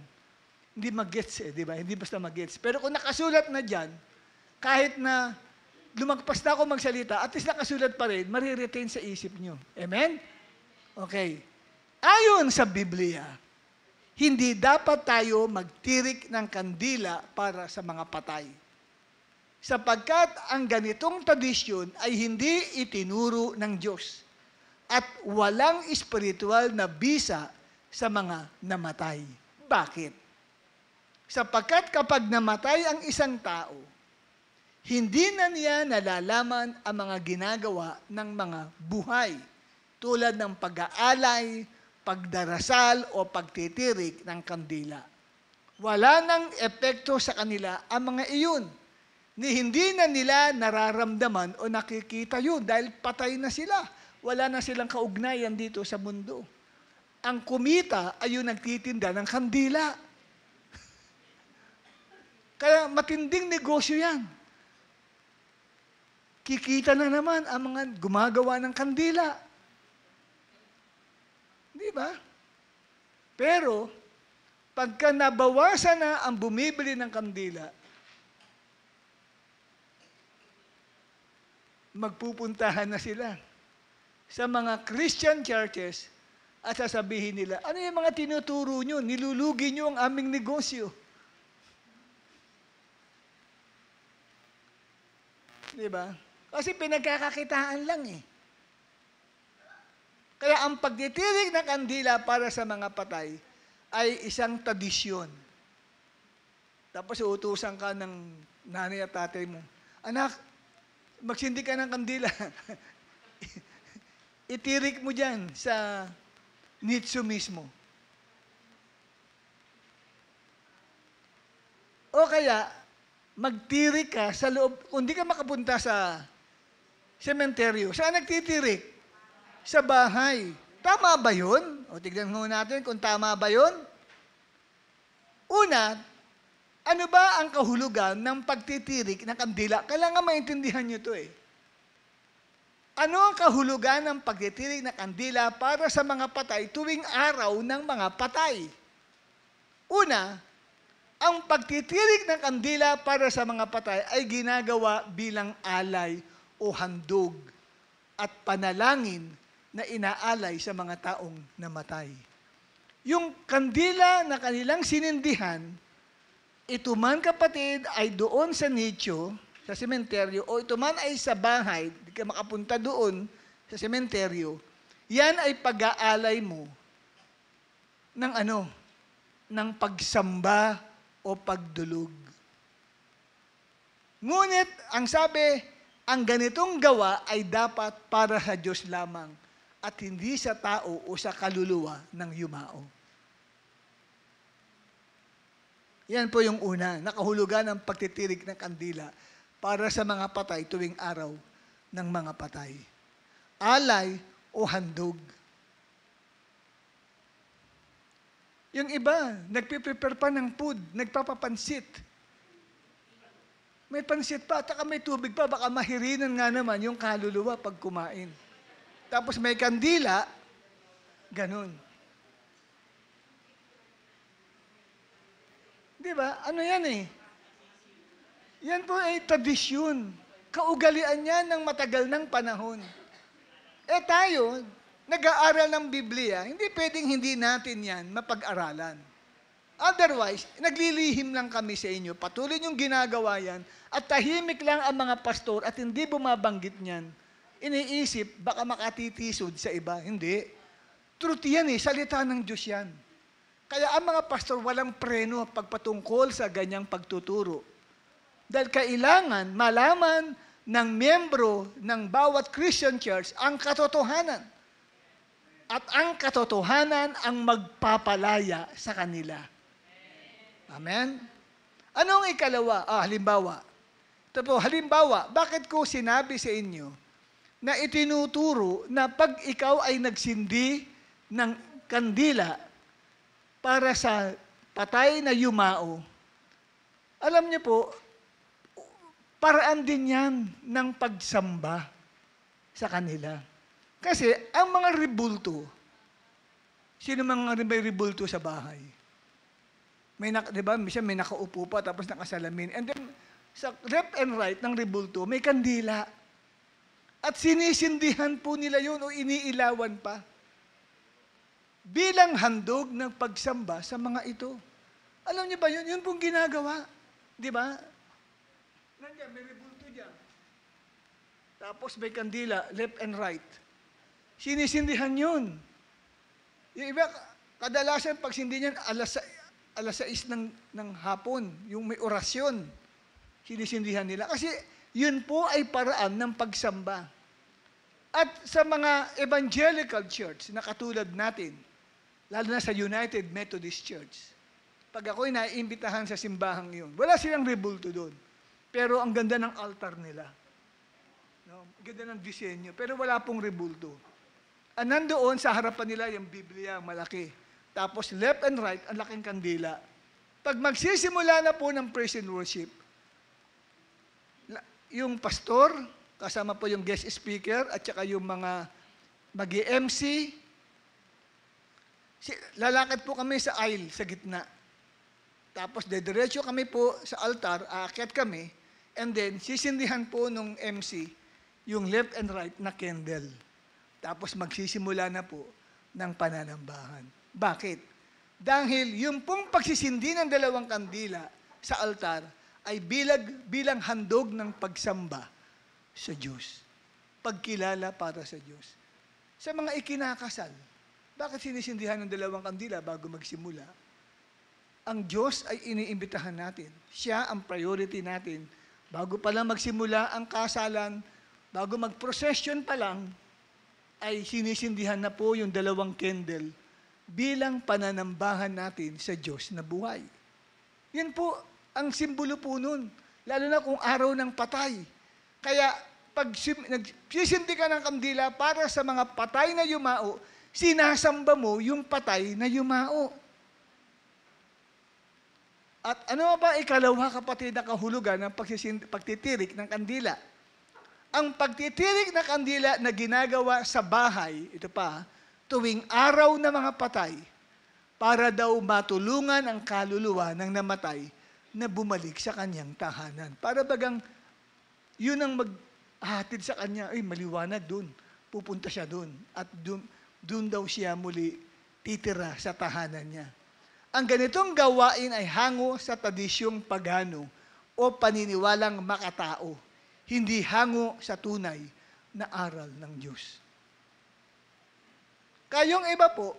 hindi mag-gets di ba? Hindi basta mag-gets. Pero kung nakasulat na dyan, kahit na lumagpas na ako magsalita, at least nakasulat pa rin, mariretain sa isip nyo. Amen? Okay. Ayon sa Biblia, hindi dapat tayo magtirik ng kandila para sa mga patay. Sapagkat ang ganitong tradisyon ay hindi itinuro ng Diyos at walang espiritual na bisa sa mga namatay. Bakit? Sapagkat kapag namatay ang isang tao, hindi na niya nalalaman ang mga ginagawa ng mga buhay tulad ng pag-aalay, pagdarasal o pagtitirik ng kandila. Wala nang epekto sa kanila ang mga iyon. Ni hindi na nila nararamdaman o nakikita yun dahil patay na sila. wala na silang kaugnayan dito sa mundo. Ang kumita ay yung nagtitinda ng kandila. Kaya matinding negosyo yan. Kikita na naman ang mga gumagawa ng kandila. Di ba? Pero, pagka nabawasan na ang bumibili ng kandila, magpupuntahan na sila sa mga Christian churches at sasabihin nila, ano yung mga tinuturo nyo? Nilulugi nyo ang aming negosyo. Diba? Kasi pinagkakakitaan lang eh. Kaya ang pagtitirik ng kandila para sa mga patay ay isang tradisyon. Tapos uutusan ka ng nanay at tatay mo, anak, magsindi ka ng kandila. Itirik mo dyan sa nicho mismo. O kaya, magtirik ka sa loob, kung di ka makapunta sa sementeryo, saan nagtitirik? Sa bahay. Tama ba yun? O tignan mo natin kung tama ba yun. Una, ano ba ang kahulugan ng pagtitirik ng kandila? Kailangan maintindihan nyo ito eh. Ano ang kahulugan ng pagtitirik ng kandila para sa mga patay tuwing araw ng mga patay? Una, ang pagtitirik ng kandila para sa mga patay ay ginagawa bilang alay o handog at panalangin na inaalay sa mga taong namatay. Yung kandila na kanilang sinindihan, ito man kapatid ay doon sa nicho, sa sementeryo, o ito man ay sa bahay, di ka makapunta doon sa sementeryo, yan ay pag-aalay mo ng ano? Ng pagsamba o pagdulog. Ngunit, ang sabi, ang ganitong gawa ay dapat para sa Diyos lamang at hindi sa tao o sa kaluluwa ng yumao. Yan po yung una, nakahulugan ng pagtitirik ng kandila para sa mga patay tuwing araw ng mga patay. Alay o handog. Yung iba, nagpiprepare pa ng food, nagpapapansit. May pansit pa, at may tubig pa, baka mahirinan nga naman yung kaluluwa pag kumain. Tapos may kandila, ganun. Di ba? Ano yan eh? Yan po ay tradisyon. Kaugalian yan ng matagal ng panahon. Eh tayo, nag-aaral ng Biblia, hindi pwedeng hindi natin yan mapag-aralan. Otherwise, naglilihim lang kami sa inyo. Patuloy yung ginagawa yan at tahimik lang ang mga pastor at hindi bumabanggit niyan. Iniisip, baka makatitisod sa iba. Hindi. Truth yan eh, salita ng Diyos yan. Kaya ang mga pastor walang preno pagpatungkol sa ganyang pagtuturo. Dahil kailangan malaman ng miyembro ng bawat Christian church ang katotohanan. At ang katotohanan ang magpapalaya sa kanila. Amen? Anong ikalawa? Halimbawa. Ito po, halimbawa, bakit ko sinabi sa inyo na itinuturo na pag ikaw ay nagsindi ng kandila para sa patay na yumao, alam niyo po, paraan din yan ng pagsamba sa kanila. Kasi ang mga ribulto, sino mga may ribulto sa bahay? May di ba, may nakaupo pa tapos nakasalamin. And then, sa left and right ng ribulto, may kandila. At sinisindihan po nila yun o iniilawan pa. Bilang handog ng pagsamba sa mga ito. Alam niyo ba yun? Yun pong ginagawa. Di ba? Nandiyan, may ribulto dyan. Tapos may kandila, left and right. Sinisindihan yun. Yung iba, kadalasan pag sindi niyan, alas 6 ng hapon, yung may orasyon, sinisindihan nila. Kasi yun po ay paraan ng pagsamba. At sa mga evangelical church na katulad natin, lalo na sa United Methodist Church, pag ako'y naiimbitahan sa simbahang yun, wala silang rebulto doon. Pero ang ganda ng altar nila. No? Ang ganda ng disenyo. Pero wala pong rebulto. nandoon sa harapan nila yung Biblia, malaki. Tapos left and right, ang laking kandila. Pag magsisimula na po ng praise and worship, yung pastor, kasama po yung guest speaker, at saka yung mga mag-MC, lalakad po kami sa aisle, sa gitna. Tapos dediretso kami po sa altar, aakyat kami, and then sisindihan po nung MC yung left and right na candle. Tapos magsisimula na po ng pananambahan. Bakit? Dahil yung pong pagsisindi ng dalawang kandila sa altar ay bilang handog ng pagsamba sa Diyos. Pagkilala para sa Diyos. Sa mga ikinakasal, bakit sinisindihan ng dalawang kandila bago magsimula? Ang Diyos ay iniimbitahan natin. Siya ang priority natin. Bago pa lang magsimula ang kasalan, bago mag-procession pa lang, ay sinisindihan na po yung dalawang candle bilang pananambahan natin sa Diyos na buhay. Yan po ang simbolo po nun. Lalo na kung araw ng patay. Kaya pag nagsisindi ka ng kandila para sa mga patay na yumao, sinasamba mo yung patay na yumao. At ano ba ikalawa, kapatid, na kahulugan ng pagtitirik ng kandila? Ang pagtitirik ng kandila na ginagawa sa bahay, ito pa, tuwing araw ng mga patay, para daw matulungan ang kaluluwa ng namatay na bumalik sa kanyang tahanan. Para bagang yun ang maghatid sa kanya, ay maliwanag dun, pupunta siya dun, at dun daw siya muli titira sa tahanan niya. Ang ganitong gawain ay hango sa tradisyong pagano o paniniwalang makatao, hindi hango sa tunay na aral ng Diyos. Kayong iba po,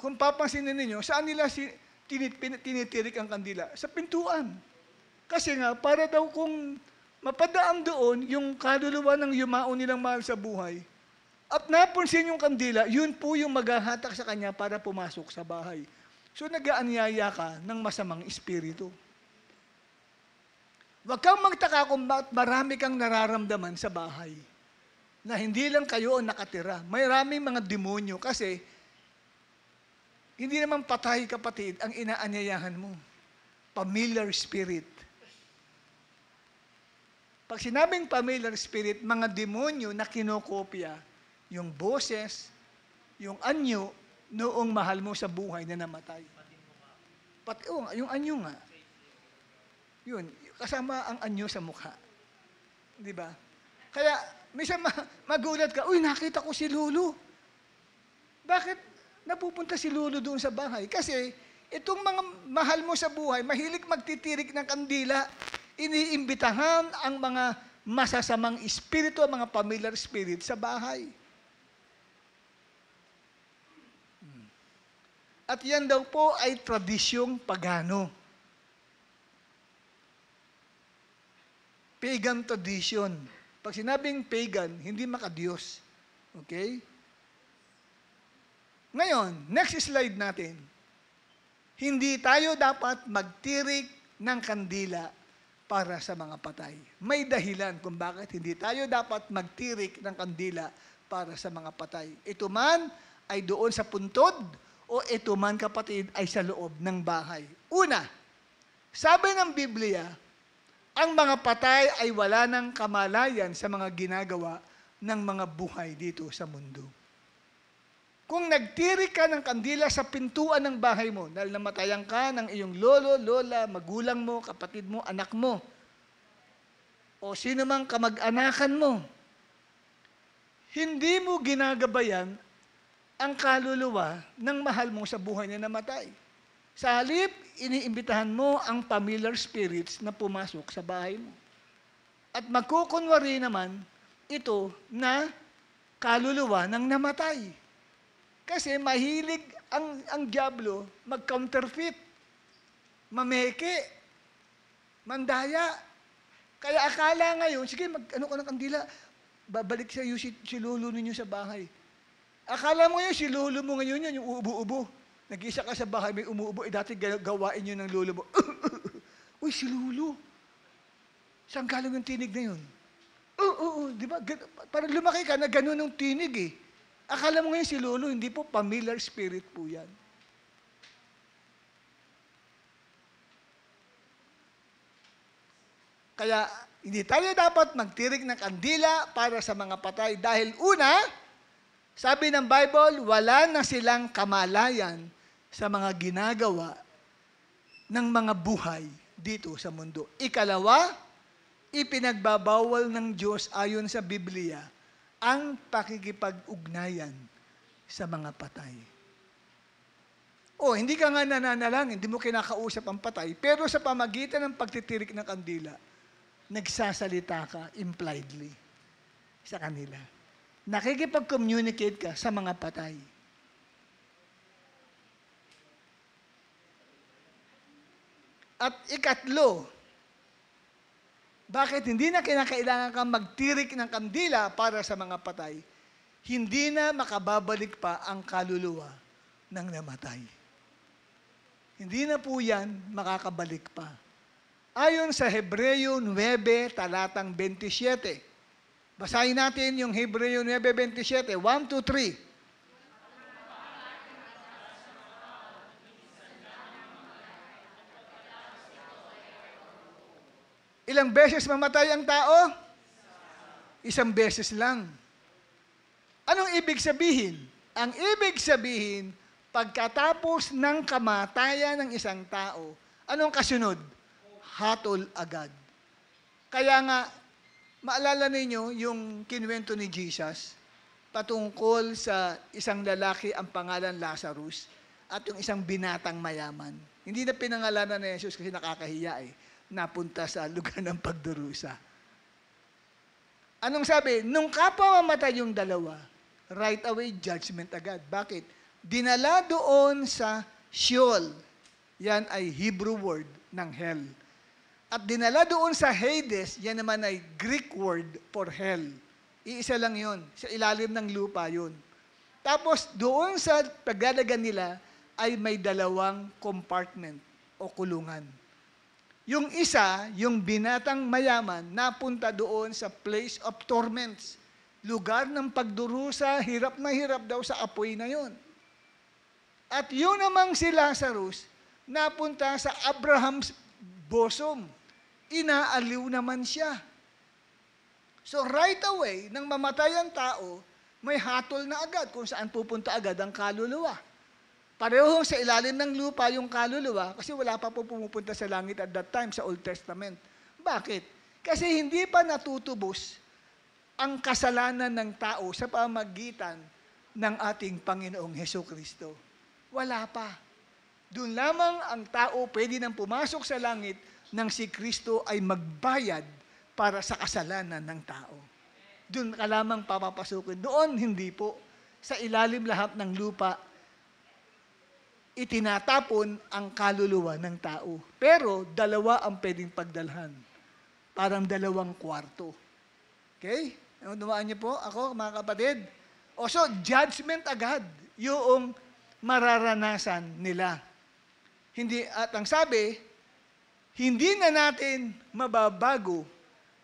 kung papansinin ninyo, saan nila tinitirik ang kandila? Sa pintuan. Kasi nga, para daw kung mapadaan doon yung kaluluwa ng yumao nilang mahal sa buhay, at napansin yung kandila, yun po yung maghahatak sa kanya para pumasok sa bahay. So nag-aanyaya ka ng masamang espiritu. Huwag kang magtaka kung bakit marami kang nararamdaman sa bahay na hindi lang kayo nakatira. Maraming mga demonyo kasi hindi naman patay, kapatid, ang inaanyayahan mo. Familiar spirit. Pag sinabing familiar spirit, mga demonyo na kinokopya yung boses, yung anyo, noong mahal mo sa buhay na namatay. Yung anyo nga. Yun, kasama ang anyo sa mukha. Di ba? Kaya, minsan magulat ka, uy, nakita ko si Lulu. Bakit napupunta si Lulu doon sa bahay? Kasi, itong mga mahal mo sa buhay, mahilig magtitirik ng kandila, iniimbitahan ang mga masasamang espiritu, ang mga familiar spirit sa bahay. At yan daw po ay tradisyong pagano. Pagan tradition. Pag sinabing pagan, hindi makadiyos. Okay? Ngayon, next slide natin. Hindi tayo dapat magtirik ng kandila para sa mga patay. May dahilan kung bakit hindi tayo dapat magtirik ng kandila para sa mga patay. Ito man ay doon sa puntod, o ito man, kapatid, ay sa loob ng bahay. Una, sabi ng Biblia, ang mga patay ay wala ng kamalayan sa mga ginagawa ng mga buhay dito sa mundo. Kung nagtirik ka ng kandila sa pintuan ng bahay mo, dahil namatayan ka ng iyong lolo, lola, magulang mo, kapatid mo, anak mo, o sino mang kamag-anakan mo, hindi mo ginagabayan ang kaluluwa ng mahal mo sa buhay na namatay. Sa halip, iniimbitahan mo ang familiar spirits na pumasok sa bahay mo. At magkukunwari naman ito na kaluluwa ng namatay. Kasi mahilig ang diablo mag-counterfeit, mameke, mandaya. Kaya akala ngayon, sige, ano ka ng kandila, babalik sa iyo si lolo ninyo sa bahay. Akala mo yun, si lolo mo ngayon yun, yung uubo-ubo. Nag-isa ka sa bahay, may umuubo, dati gawain yun ng lolo mo. Uy, si lolo. Saan galing yung tinig na yun? Oo, di ba? Parang lumaki ka na gano'n ang tinig eh. Akala mo ngayon si Lolo, hindi po, familiar spirit po yan. Kaya hindi tayo dapat magtirik ng kandila para sa mga patay dahil una, sabi ng Bible, wala na silang kamalayan sa mga ginagawa ng mga buhay dito sa mundo. Ikalawa, ipinagbabawal ng Diyos ayon sa Biblia ang pakikipag-ugnayan sa mga patay. O, hindi ka nga nananalangin, hindi mo kinakausap ang patay, pero sa pamagitan ng pagtitirik ng kandila, nagsasalita ka impliedly sa kanila. Nakikipag-communicate ka sa mga patay. At ikatlo, bakit hindi na kinakailangan kang magtirik ng kandila para sa mga patay? Hindi na makababalik pa ang kaluluwa ng namatay. Hindi na po yan makakabalik pa. Ayon sa Hebreo 9, talatang 27. Basahin natin yung Hebreo 9:27. 1, 2, 3. Ilang beses mamatay ang tao? Isang beses lang. Anong ibig sabihin? Ang ibig sabihin, pagkatapos ng kamatayan ng isang tao, anong kasunod? Hatol agad. Kaya nga, maalala ninyo yung kinuwento ni Jesus patungkol sa isang lalaki ang pangalan Lazarus at yung isang binatang mayaman. Hindi na pinangalanan ni Jesus kasi nakakahiya napunta sa lugar ng pagdurusa. Anong sabi? Nung kapwa mamatay yung dalawa, right away, judgment agad. Bakit? Dinala doon sa Sheol. Yan ay Hebrew word ng hell. At dinala doon sa Hades, yan naman ay Greek word for hell. Iisa lang yun. Sa ilalim ng lupa yun. Tapos doon sa pagdadagan nila ay may dalawang compartment o kulungan. Yung isa, yung binatang mayaman, napunta doon sa place of torments. Lugar ng pagdurusa, hirap na hirap daw sa apoy na yun. At yun namang si Lazarus, napunta sa Abraham's bosom. Inaaliw naman siya. So right away, nang mamatay ang tao, may hatol na agad kung saan pupunta agad ang kaluluwa. Parehong sa ilalim ng lupa yung kaluluwa kasi wala pa po pumupunta sa langit at that time sa Old Testament. Bakit? Kasi hindi pa natutubos ang kasalanan ng tao sa pamagitan ng ating Panginoong Hesukristo. Wala pa. Doon lamang ang tao pwede nang pumasok sa langit nang si Kristo ay magbayad para sa kasalanan ng tao. Doon ka lamang papapasukin. Doon hindi po. Sa ilalim lahat ng lupa, itinatapon ang kaluluwa ng tao. Pero dalawa ang pwedeng pagdalhan. Parang dalawang kwarto. Okay? Dumaan niyo po ako, mga kapatid. O so, judgment agad yung mararanasan nila. Hindi, at ang sabi, hindi na natin mababago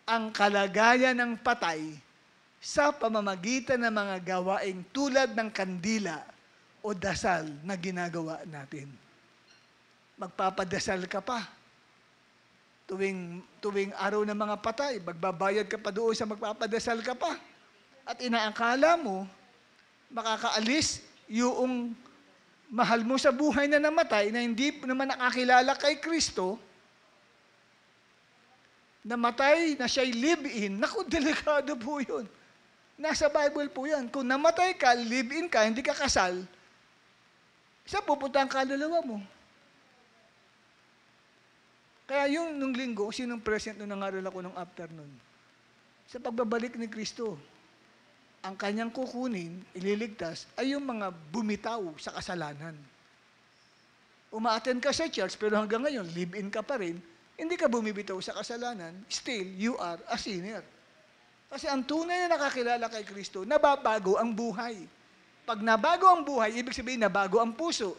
ang kalagayan ng patay sa pamamagitan ng mga gawaing tulad ng kandila o dasal na ginagawa natin. Magpapadasal ka pa. Tuwing araw ng mga patay, magbabayad ka pa doon sa magpapadasal ka pa. At inaakala mo, makakaalis yung mahal mo sa buhay na namatay na hindi naman nakakilala kay Kristo, namatay na siya'y live-in. Naku, delikado po yun. Nasa Bible po yan. Kung namatay ka, live-in ka, hindi ka kasal, saan pupunta ang kaluluwa mo? Kaya yung nung linggo, sinong present nung nangaral ako nung afternoon? Sa pagbabalik ni Kristo, ang kanyang kukunin, ililigtas, ay yung mga bumitaw sa kasalanan. Umaattend ka sa church, pero hanggang ngayon, live-in ka pa rin, hindi ka bumibitaw sa kasalanan, still, you are a sinner. Kasi ang tunay na nakakilala kay Kristo, nababago ang buhay. Pag nabago ang buhay, ibig sabihin nabago ang puso.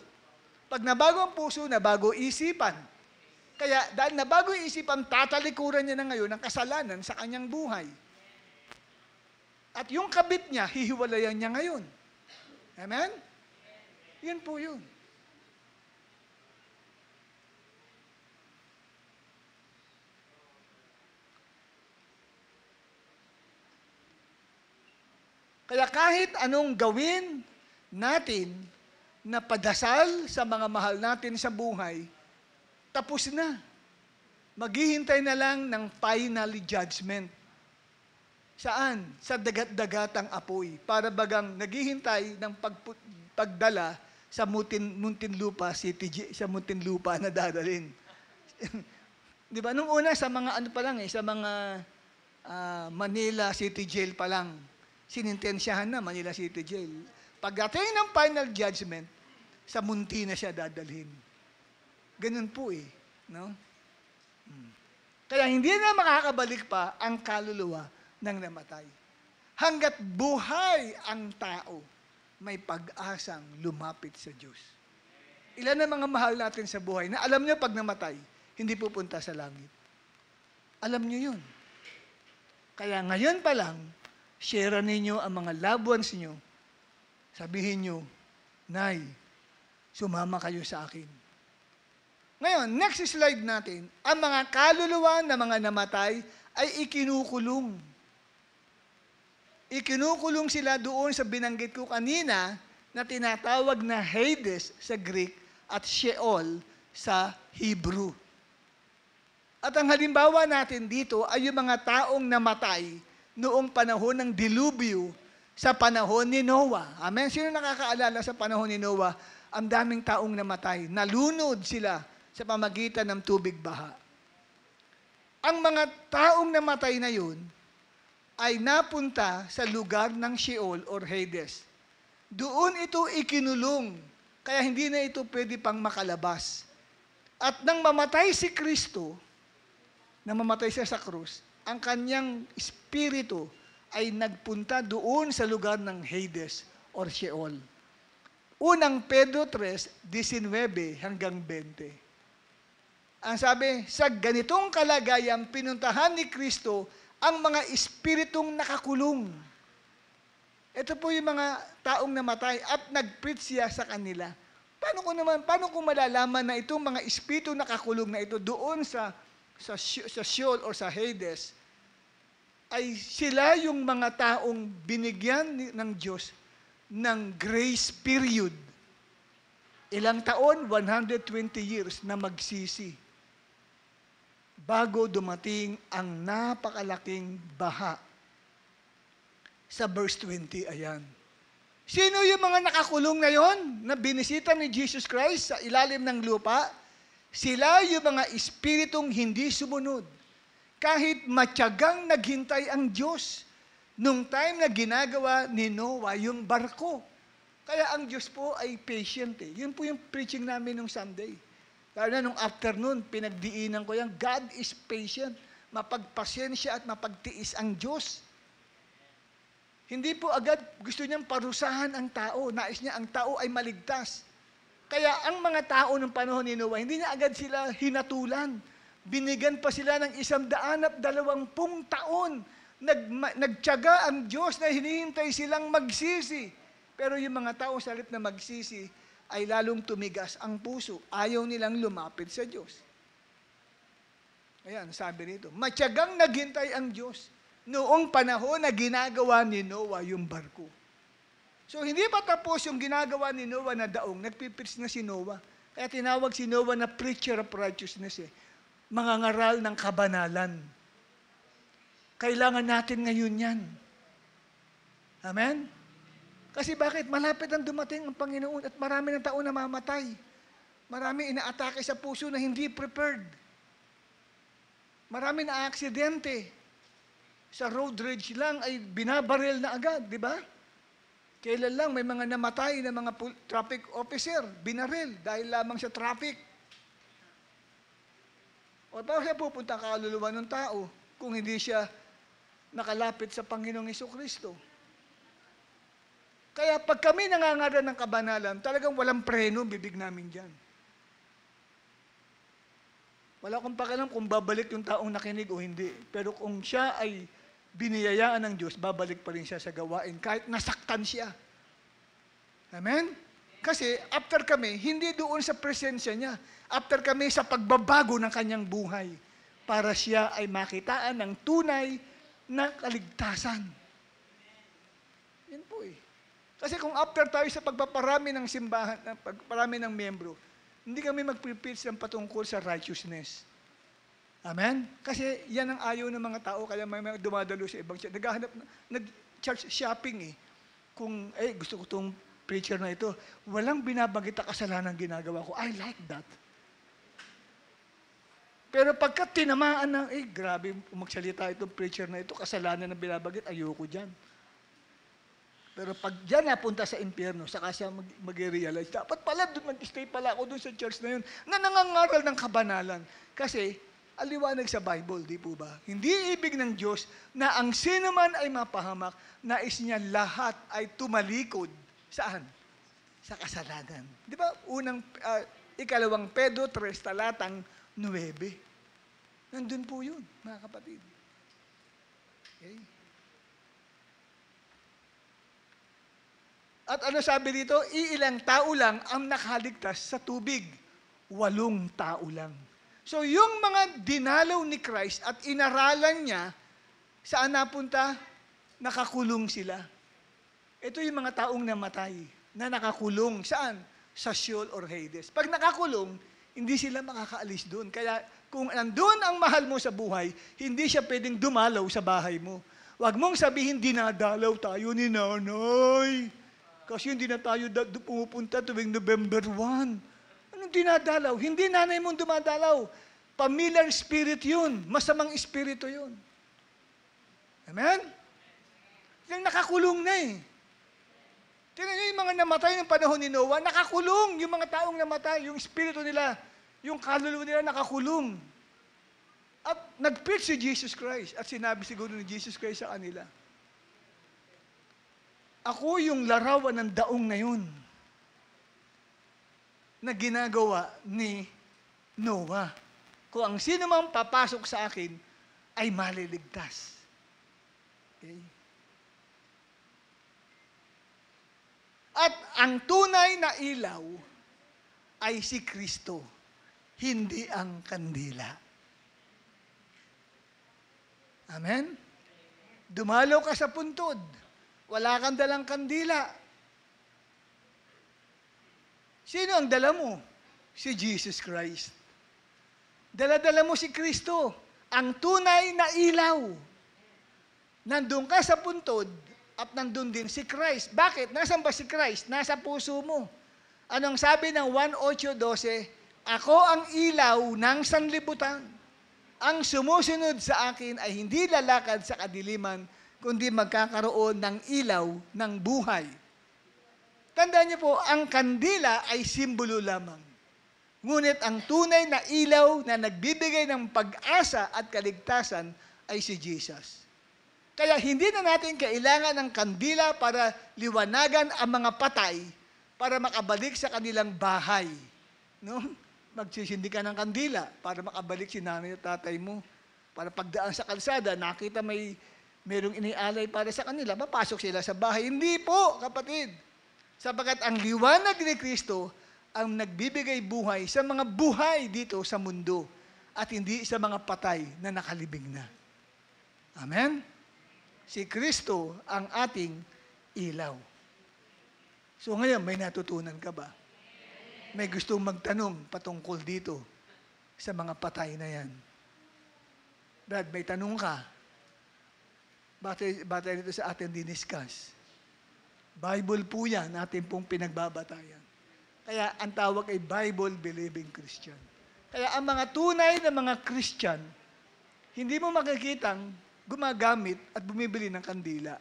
Pag nabago ang puso, nabago isipan. Kaya dahil nabago ang isipan, tatalikuran niya na ngayon ang kasalanan sa kanyang buhay. At yung kabit niya, hihiwalayan niya ngayon. Amen? Yan po yun. Kaya kahit anong gawin natin na padasal sa mga mahal natin sa buhay, tapos na. Maghihintay na lang ng final judgment. Saan? Sa dagat-dagatang apoy. Para bagang naghihintay ng pagdala sa Muntinlupa City, sa Muntinlupa na dadalhin. Di ba? Nung una, sa mga ano pa lang sa mga Manila City Jail pa lang, sinintensyahan na Manila City Jail. Pagdating ng final judgment, sa munti na siya dadalhin. Ganun po no? Kaya hindi na makakabalik pa ang kaluluwa ng namatay. Hanggat buhay ang tao, may pag-asang lumapit sa Diyos. Ilan ang mga mahal natin sa buhay na alam nyo pag namatay, hindi pupunta sa langit. Alam nyo yun. Kaya ngayon pa lang, share ninyo ang mga loved ones nyo. Sabihin nyo, Nay, sumama kayo sa akin. Ngayon, next slide natin, ang mga kaluluwa na mga namatay ay ikinukulong. Ikinukulong sila doon sa binanggit ko kanina na tinatawag na Hades sa Greek at Sheol sa Hebrew. At ang halimbawa natin dito ay yung mga taong namatay noong panahon ng dilubyo sa panahon ni Noah. Amen? Sino nakakaalala sa panahon ni Noah? Ang daming taong namatay. Nalunod sila sa pamagitan ng tubig baha. Ang mga taong namatay na yun ay napunta sa lugar ng Sheol or Hades. Doon ito ikinulong, kaya hindi na ito pwede pang makalabas. At nang mamatay si Kristo, nang mamatay siya sa krus, ang kanyang espiritu ay nagpunta doon sa lugar ng Hades or Sheol. Unang Pedro 3:19 hanggang 20. Ang sabi, sa ganitong kalagayan, pinuntahan ni Kristo ang mga espiritong nakakulong. Ito po yung mga taong namatay at nag-preach siya sa kanila. Paano ko malalaman na itong mga espiritong nakakulong na ito doon sa Sheol o sa Hades, ay sila yung mga taong binigyan ng Diyos ng grace period. Ilang taon? 120 years na magsisi bago dumating ang napakalaking baha. Sa verse 20, ayan. Sino yung mga nakakulong na yon na binisita ni Jesus Christ sa ilalim ng lupa? Sila yung mga espiritong hindi sumunod. Kahit matyagang naghintay ang Diyos nung time na ginagawa ni Noah yung barko. Kaya ang Diyos po ay patient. Yun po yung preaching namin nung Sunday. Lalo na nung afternoon, pinagdiinan ko yan, God is patient. Mapagpasyensya at mapagtiis ang Diyos. Hindi po agad gusto niyang parusahan ang tao. Nais niya ang tao ay maligtas. Kaya ang mga tao ng panahon ni Noah, hindi niya agad sila hinatulan. Binigyan pa sila ng 120 taon. Nagtiyaga ang Diyos na hinihintay silang magsisi. Pero yung mga tao sa halip na magsisi, ay lalong tumigas ang puso. Ayaw nilang lumapit sa Diyos. Ayan, sabi rito. Matyagang naghintay ang Diyos noong panahon na ginagawa ni Noah yung barko. So, hindi pa tapos yung ginagawa ni Noah na daong. Nagpipreach na si Noah. Kaya tinawag si Noah na preacher of righteousness. Mangangaral ng kabanalan. Kailangan natin ngayon yan. Amen? Kasi bakit? Malapit ang dumating ang Panginoon at marami ng tao namamatay. Marami inaatake sa puso na hindi prepared. Marami na aksidente. Sa road rage lang ay binabaril na agad, di ba? Kailan lang may mga namatay na mga traffic officer, binaril dahil lamang sa traffic. O paano siya pupunta kaluluwa ng tao kung hindi siya nakalapit sa Panginoong Jesucristo? Kaya pag kami nangangaral ng kabanalan, talagang walang preno bibig namin dyan. Wala akong pakialam kung babalik yung taong nakinig o hindi. Pero kung siya ay biniyayaan ng Diyos, babalik pa rin siya sa gawain kahit nasaktan siya. Amen? Kasi after kami, hindi doon sa presensya niya. After kami sa pagbabago ng kanyang buhay para siya ay makitaan ng tunay na kaligtasan. Yan po eh. Kasi kung after tayo sa pagpaparami ng simbahan, pagpaparami ng membro, hindi kami mag-preach ng patungkol sa righteousness. Amen? Kasi yan ang ayaw ng mga tao, kaya may mga dumadalo sa ibang church. Nag-church shopping eh. Kung, gusto ko itong preacher na ito, walang binabagit na kasalanan ginagawa ko. I like that. Pero pagka tinamaan ng, grabe, magsalita itong preacher na ito, kasalanan na binabagit, ayoko dyan. Pero pag dyan napunta sa impyerno, saka siya mag-realize, dapat pala doon, mag-stay pala ako doon sa church na yun, na nangangaral ng kabanalan. Kasi, aliwanag sa Bible, di po ba? Hindi ibig ng Diyos na ang sino man ay mapahamak, nais niya lahat ay tumalikod. Saan? Sa kasalanan. Di ba? Ikalawang Pedro 3, talatang 9. Nandun po yun, mga kapatid. Okay? At ano sabi dito? Iilang tao lang ang nakaligtas sa tubig. 8 tao lang. So yung mga dinalaw ni Christ at inaralan niya, saan napunta? Nakakulong sila. Ito yung mga taong namatay, na nakakulong. Saan? Sa Sheol or Hades. Pag nakakulong, hindi sila makakaalis doon. Kaya kung nandun ang mahal mo sa buhay, hindi siya pwedeng dumalaw sa bahay mo. Huwag mong sabihin, dinadalaw tayo ni nanay. Kasi hindi na tayo pumupunta tuwing November 1. Anong dinadalaw? Hindi nanay mong dumadalaw. Familiar spirit yun. Masamang espiritu yun. Amen? Yung nakakulong na eh. Tingnan nyo yung mga namatay ng panahon ni Noah, nakakulong. Yung mga taong namatay, yung espiritu nila, yung kaluluwa nila nakakulong. At nag-preach si Jesus Christ. At sinabi siguro ni Jesus Christ sa kanila, ako yung larawan ng daong na yun na ginagawa ni Noah. Kung ang sino mang papasok sa akin ay maliligtas. Okay? At ang tunay na ilaw ay si Kristo, hindi ang kandila. Amen? Dumalaw ka sa puntod. Wala kang dalang kandila. Sino ang dala mo? Si Jesus Christ. Dala-dala mo si Kristo, ang tunay na ilaw. Nandun ka sa puntod, at nandun din si Christ. Bakit? Nasaan ba si Christ? Nasa puso mo. Anong sabi ng 1:8-12? Ako ang ilaw ng sanlibutan. Ang sumusunod sa akin ay hindi lalakad sa kadiliman, kundi magkakaroon ng ilaw ng buhay. Tandaan niyo po, ang kandila ay simbolo lamang. Ngunit ang tunay na ilaw na nagbibigay ng pag-asa at kaligtasan ay si Jesus. Kaya hindi na natin kailangan ng kandila para liwanagan ang mga patay para makabalik sa kanilang bahay. No? Magsisindi ka ng kandila para makabalik si nanay at tatay mo. Para pagdaan sa kalsada, nakita mayroong inialay para sa kanila, mapasok sila sa bahay. Hindi po, kapatid. Sapagkat ang liwanag ni Kristo ang nagbibigay buhay sa mga buhay dito sa mundo at hindi sa mga patay na nakalibing na. Amen? Si Kristo ang ating ilaw. So ngayon, may natutunan ka ba? May gustong magtanong patungkol dito sa mga patay na yan. Brad, may tanong ka. Batay dito sa ating diniscuss. Bible po yan, natin pong pinagbabatayan. Kaya ang tawag ay Bible-believing Christian. Kaya ang mga tunay na mga Christian, hindi mo makikitang gumagamit at bumibili ng kandila.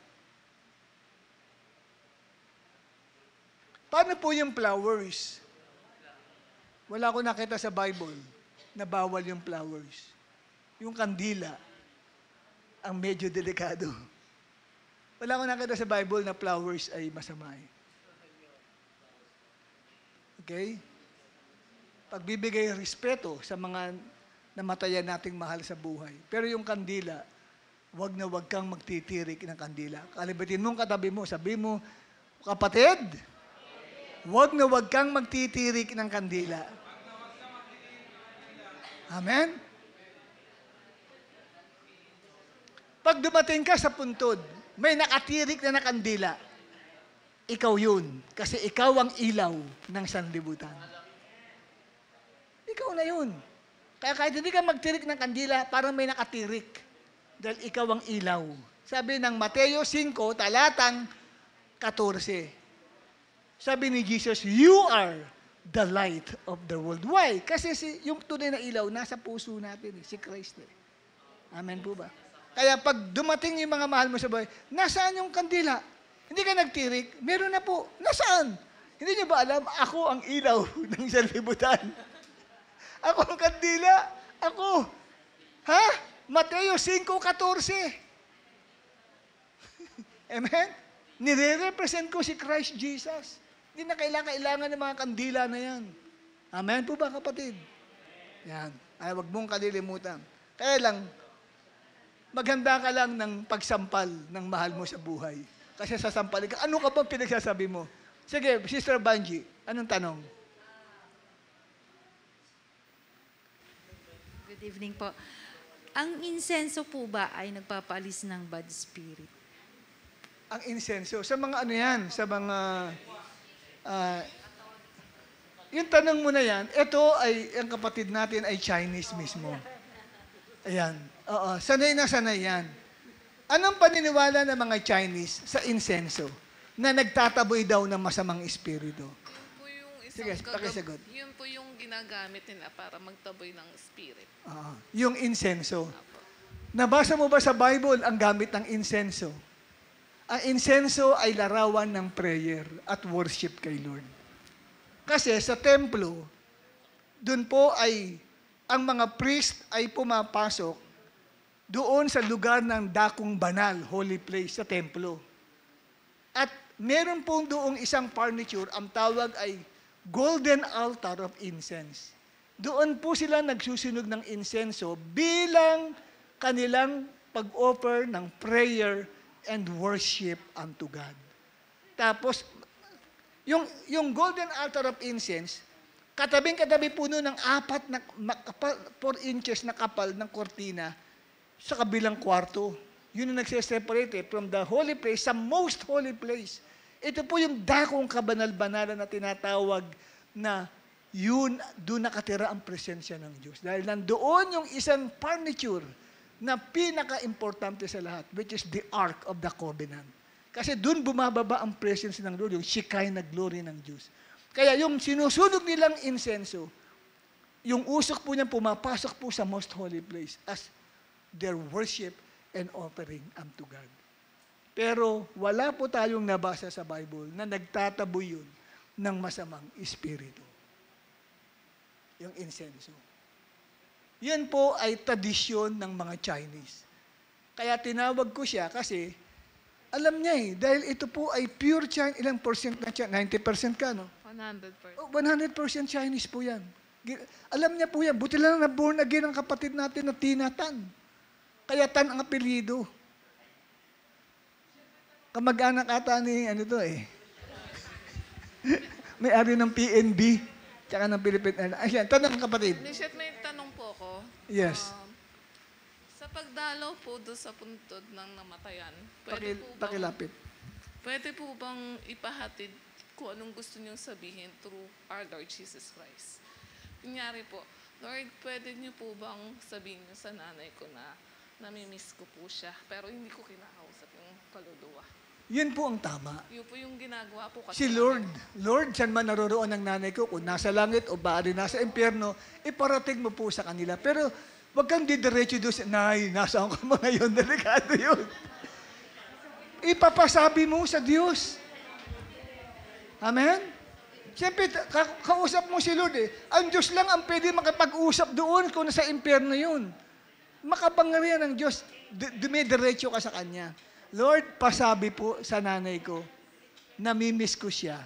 Paano po yung flowers? Wala ko nakita sa Bible na bawal yung flowers. Yung kandila, ang medyo delikado. Wala ko nakita sa Bible na flowers ay masama. Okay? Pagbibigay respeto sa mga namatayan nating mahal sa buhay. Pero yung kandila, wag na wag kang magtitirik ng kandila. Kalibitin mong katabi mo, sabi mo, kapatid, Huwag na huwag kang magtitirik ng kandila. Amen? Pag dumating ka sa puntod, may nakatirik na kandila, ikaw yun. Kasi ikaw ang ilaw ng sanlibutan. Ikaw na yun. Kaya kahit hindi ka magtirik ng kandila, parang may nakatirik. Dahil ikaw ang ilaw. Sabi ng Mateo 5, talatang 14. Sabi ni Jesus, you are the light of the world. Why? Kasi yung tunay na ilaw, nasa puso natin, si Christ. Amen po ba? Kaya pag dumating yung mga mahal mo sa buhay, nasaan yung kandila? Hindi ka nagtirik, meron na po. Nasaan? Hindi nyo ba alam, ako ang ilaw ng sanlibutan. Ako ang kandila. Ako. Ha? Mateo 5:14. Amen? Nire-represent ko si Christ Jesus. Hindi na kailangan ng mga kandila na yan. Amen po ba, kapatid? Yan. Ay, wag mong kalilimutan. Kaya lang, maghanda ka lang ng pagsampal ng mahal mo sa buhay. Kasi sasampalin ka. Ano ka bang pinagsasabi mo? Sige, Sister Banji, anong tanong? Good evening po. Ang insenso po ba ay nagpapaalis ng bad spirit? Ang insenso. Sa mga ano yan? Sa mga... yung tanong mo na yan, ito ay, ang kapatid natin ay Chinese mismo. Ayan. Oo, sanay na sanay yan. Anong paniniwala ng mga Chinese sa insenso na nagtataboy daw ng masamang espiritu? Yun po yung Sige, pakisagot. Yun po yung ginagamit nila para magtaboy ng spirit. Yung insenso. Nabasa mo ba sa Bible ang gamit ng insenso? Ang insenso ay larawan ng prayer at worship kay Lord. Kasi sa templo, dun po ay ang mga priest ay pumapasok doon sa lugar ng dakong banal, holy place, sa templo. At meron pong doong isang furniture, ang tawag ay golden altar of incense. Doon po sila nagsusunog ng insenso bilang kanilang pag-offer ng prayer and worship unto God. Tapos, yung golden altar of incense, katabing-katabi po nun ng 4 inches na kapal ng kortina sa kabilang kwarto. Yun ang nagse-separate from the holy place sa most holy place. Ito po yung dakong kabanal-banalan na tinatawag na yun, doon nakatira ang presensya ng Diyos. Dahil nandoon yung isang furniture na pinaka-importante sa lahat, which is the Ark of the Covenant. Kasi doon bumababa ang presence ng Lord, yung Shekinah glory ng Diyos. Kaya yung sinusunog nilang insenso, yung usok po niya pumapasok po sa most holy place as their worship and offering unto God. Pero wala po tayong nabasa sa Bible na nagtataboy yun ng masamang espiritu. Yung insenso. Yan po ay tradisyon ng mga Chinese. Kaya tinawag ko siya kasi alam niya dahil ito po ay pure Chinese. Ilang percent na Chinese? 90% ka, no? 100%. 100% Chinese po yan. Alam niya po yan. Buti lang na born again ang kapatid natin na Tina Tan. Kaya Tan ang apelyido. Kamag-anak ata ni, may-ari ng PNB, tsaka ng Philippine Airlines. Ayan, tanong kapatid. Nishet, may tanong po ako. Yes. Sa pagdalaw po doon sa puntod ng namatayan, pwede po bang ipahatid kung anong gusto niyong sabihin through our Lord Jesus Christ? Kunyari po, Lord, pwede niyo po bang sabihin niyo sa nanay ko na namimiss ko po siya, pero hindi ko kinakausap yung kaluluwa? Yun po ang tama. Yun po yung ginagawa po. Si Lord, saan man naroroon ang nanay ko, kung nasa langit o baari nasa impyerno, iparating mo po sa kanila. Pero wag kang didiretso doon sa, Nay, nasaan ka mo ngayon? Delikado yun. Ipapasabi mo sa Diyos. Amen? Siyempre, kausap mo si Lord Ang Diyos lang ang pwede makipag-usap doon kung nasa impyerno yun. Makapangyarihan ng Diyos, dumidiretso ka sa Kanya. Lord, pasabi po sa nanay ko, namimiss ko siya.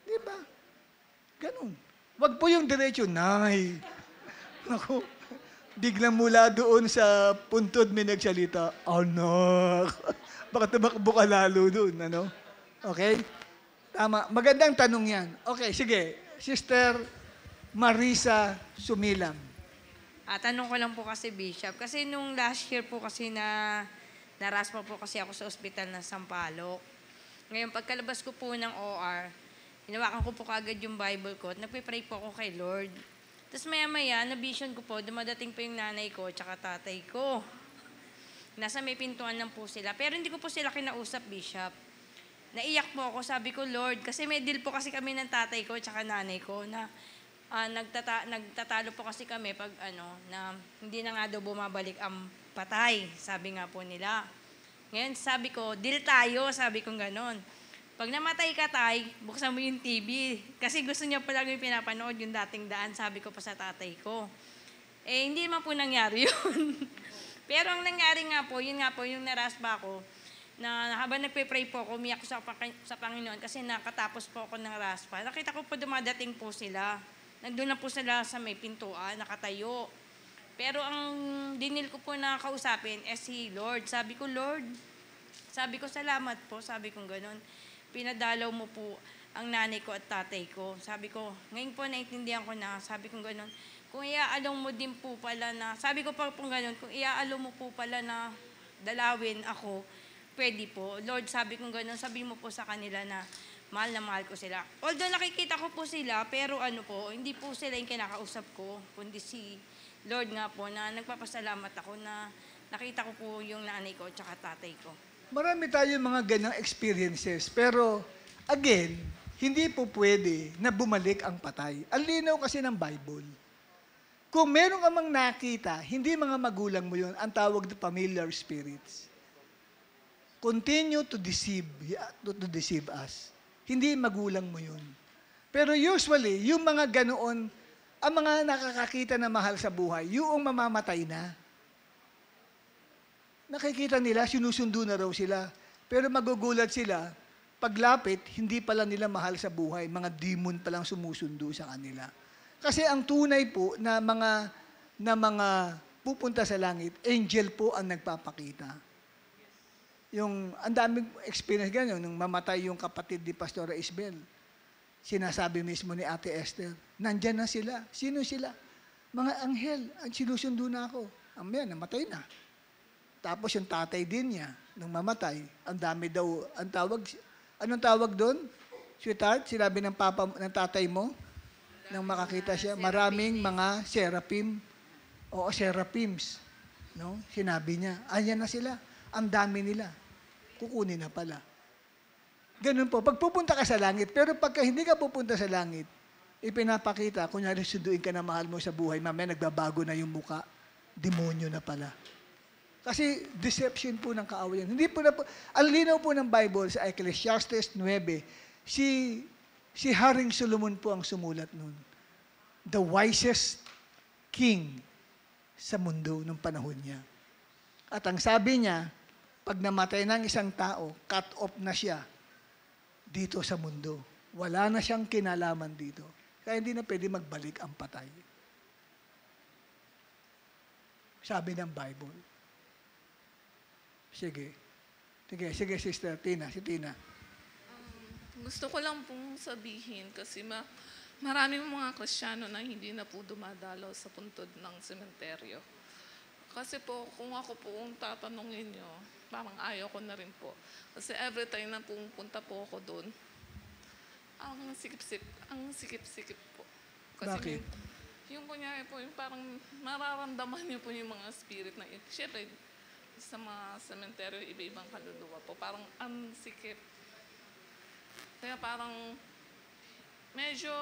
Di ba? Ganun. Wag po yung diretso, Nay. Naku, biglang mula doon sa puntod may nagsalita, anak. Baka tumakbo ka lalo doon, ano? Okay? Tama. Magandang tanong yan. Okay, sige. Sister Marisa Sumilam. Tanong ko lang po kasi, Bishop. Kasi nung last year po kasi naraspa po kasi ako sa ospital ng Sampaloc. Ngayon, pagkalabas ko po ng OR, hinawakan ko po kagad yung Bible ko at nagpe-pray po ako kay Lord. Tapos maya-maya, na-vision ko po, dumadating po yung nanay ko at tatay ko. Nasa may pintuan lang po sila. Pero hindi ko po sila kinausap, Bishop. Naiyak po ako, sabi ko, Lord, kasi may deal po kasi kami ng tatay ko at nanay ko na nagtatalo po kasi kami pag na hindi na nga daw bumabalik ang patay, sabi nga po nila. Ngayon, sabi ko, deal tayo, sabi ko ganon. Pag namatay ka, tay, buksan mo yung TV. Kasi gusto niya palagi yung pinapanood yung dating daan, sabi ko pa sa tatay ko. Hindi naman po nangyari yun. Pero ang nangyari nga po, yun nga po, yung naraspa ko, na habang nagpe-pray po ako, umiyak ko sa Panginoon kasi nakatapos po ako ng raspa. Nakita ko po dumadating po sila. Nandun na po sila sa may pintuan, nakatayo. Pero ang dinil ko po na kausapin si Lord. Sabi ko, Lord, sabi ko, salamat po. Sabi ko gano'n. Pinadalaw mo po ang nanay ko at tatay ko. Sabi ko, ngayon po naintindihan ko na, sabi ko gano'n. Kung iaalong mo din po pala na, sabi ko pa po gano'n, kung iaalong mo po pala na dalawin ako, pwede po. Lord, sabi ko gano'n, sabi mo po sa kanila na mahal ko sila. Although nakikita ko po sila, pero hindi po sila yung kinakausap ko, kundi si Lord nga po na nagpapasalamat ako na nakita ko po yung nanay ko at tatay ko. Marami tayong mga ganyang experiences. Pero, again, hindi po pwede na bumalik ang patay. Ang linaw kasi ng Bible. Kung meron ka mang nakita, hindi mga magulang mo yun, ang tawag na familiar spirits. Continue to deceive us. Hindi magulang mo yun. Pero usually, yung mga ganoon, ang mga nakakakita na mahal sa buhay, yung mamamatay na. Nakikita nila, sinusundo na raw sila. Pero magugulat sila, paglapit, hindi pala nila mahal sa buhay. Mga demon palang sumusundo sa kanila. Kasi ang tunay po na mga pupunta sa langit, angel po ang nagpapakita. Ang daming experience ganyan, nung mamatay yung kapatid ni Pastora Isabel, sinasabi mismo ni Ate Esther, nandyan na sila. Sino sila? Mga anghel, sinusundo na ako. Namatay na. Tapos yung tatay din niya, nung mamatay, ang dami daw, anong tawag doon? Sweetheart, sinabi ng tatay mo, nang makakita siya, maraming mga seraphim, o seraphims. No? Sinabi niya, ayan na sila. Ang dami nila. Kukunin na pala. Ganun po. Pag pupunta ka sa langit, pero pagka hindi ka pupunta sa langit, ipinapakita, kunyari sunduin ka na mahal mo sa buhay, mamaya nagbabago na yung muka, demonyo na pala. Kasi deception po ng kaawayan. Hindi po ang linaw po ng Bible sa Ecclesiastes 9, si Haring Solomon po ang sumulat nun. The wisest king sa mundo nung panahon niya. At ang sabi niya, pag namatay ng isang tao, cut off na siya dito sa mundo. Wala na siyang kinalaman dito. Kaya hindi na pwede magbalik ang patay. Sabi ng Bible. Sige, Sister Tina. Si Tina. Gusto ko lang pong sabihin kasi maraming mga Kristiyano na hindi na po dumadalaw sa puntod ng sementeryo. Kasi po, kung ako po ang tatanungin nyo, parang ayaw ko na rin po. Kasi every time na pumunta po ako doon, ang sikip-sikip po. Kasi Bakit? Yung kunyari po, yung parang mararamdaman niyo po yung mga spirit na, syempre, sa mga sementeryo, iba-ibang kaluluwa po. Parang ang sikip. Kaya parang medyo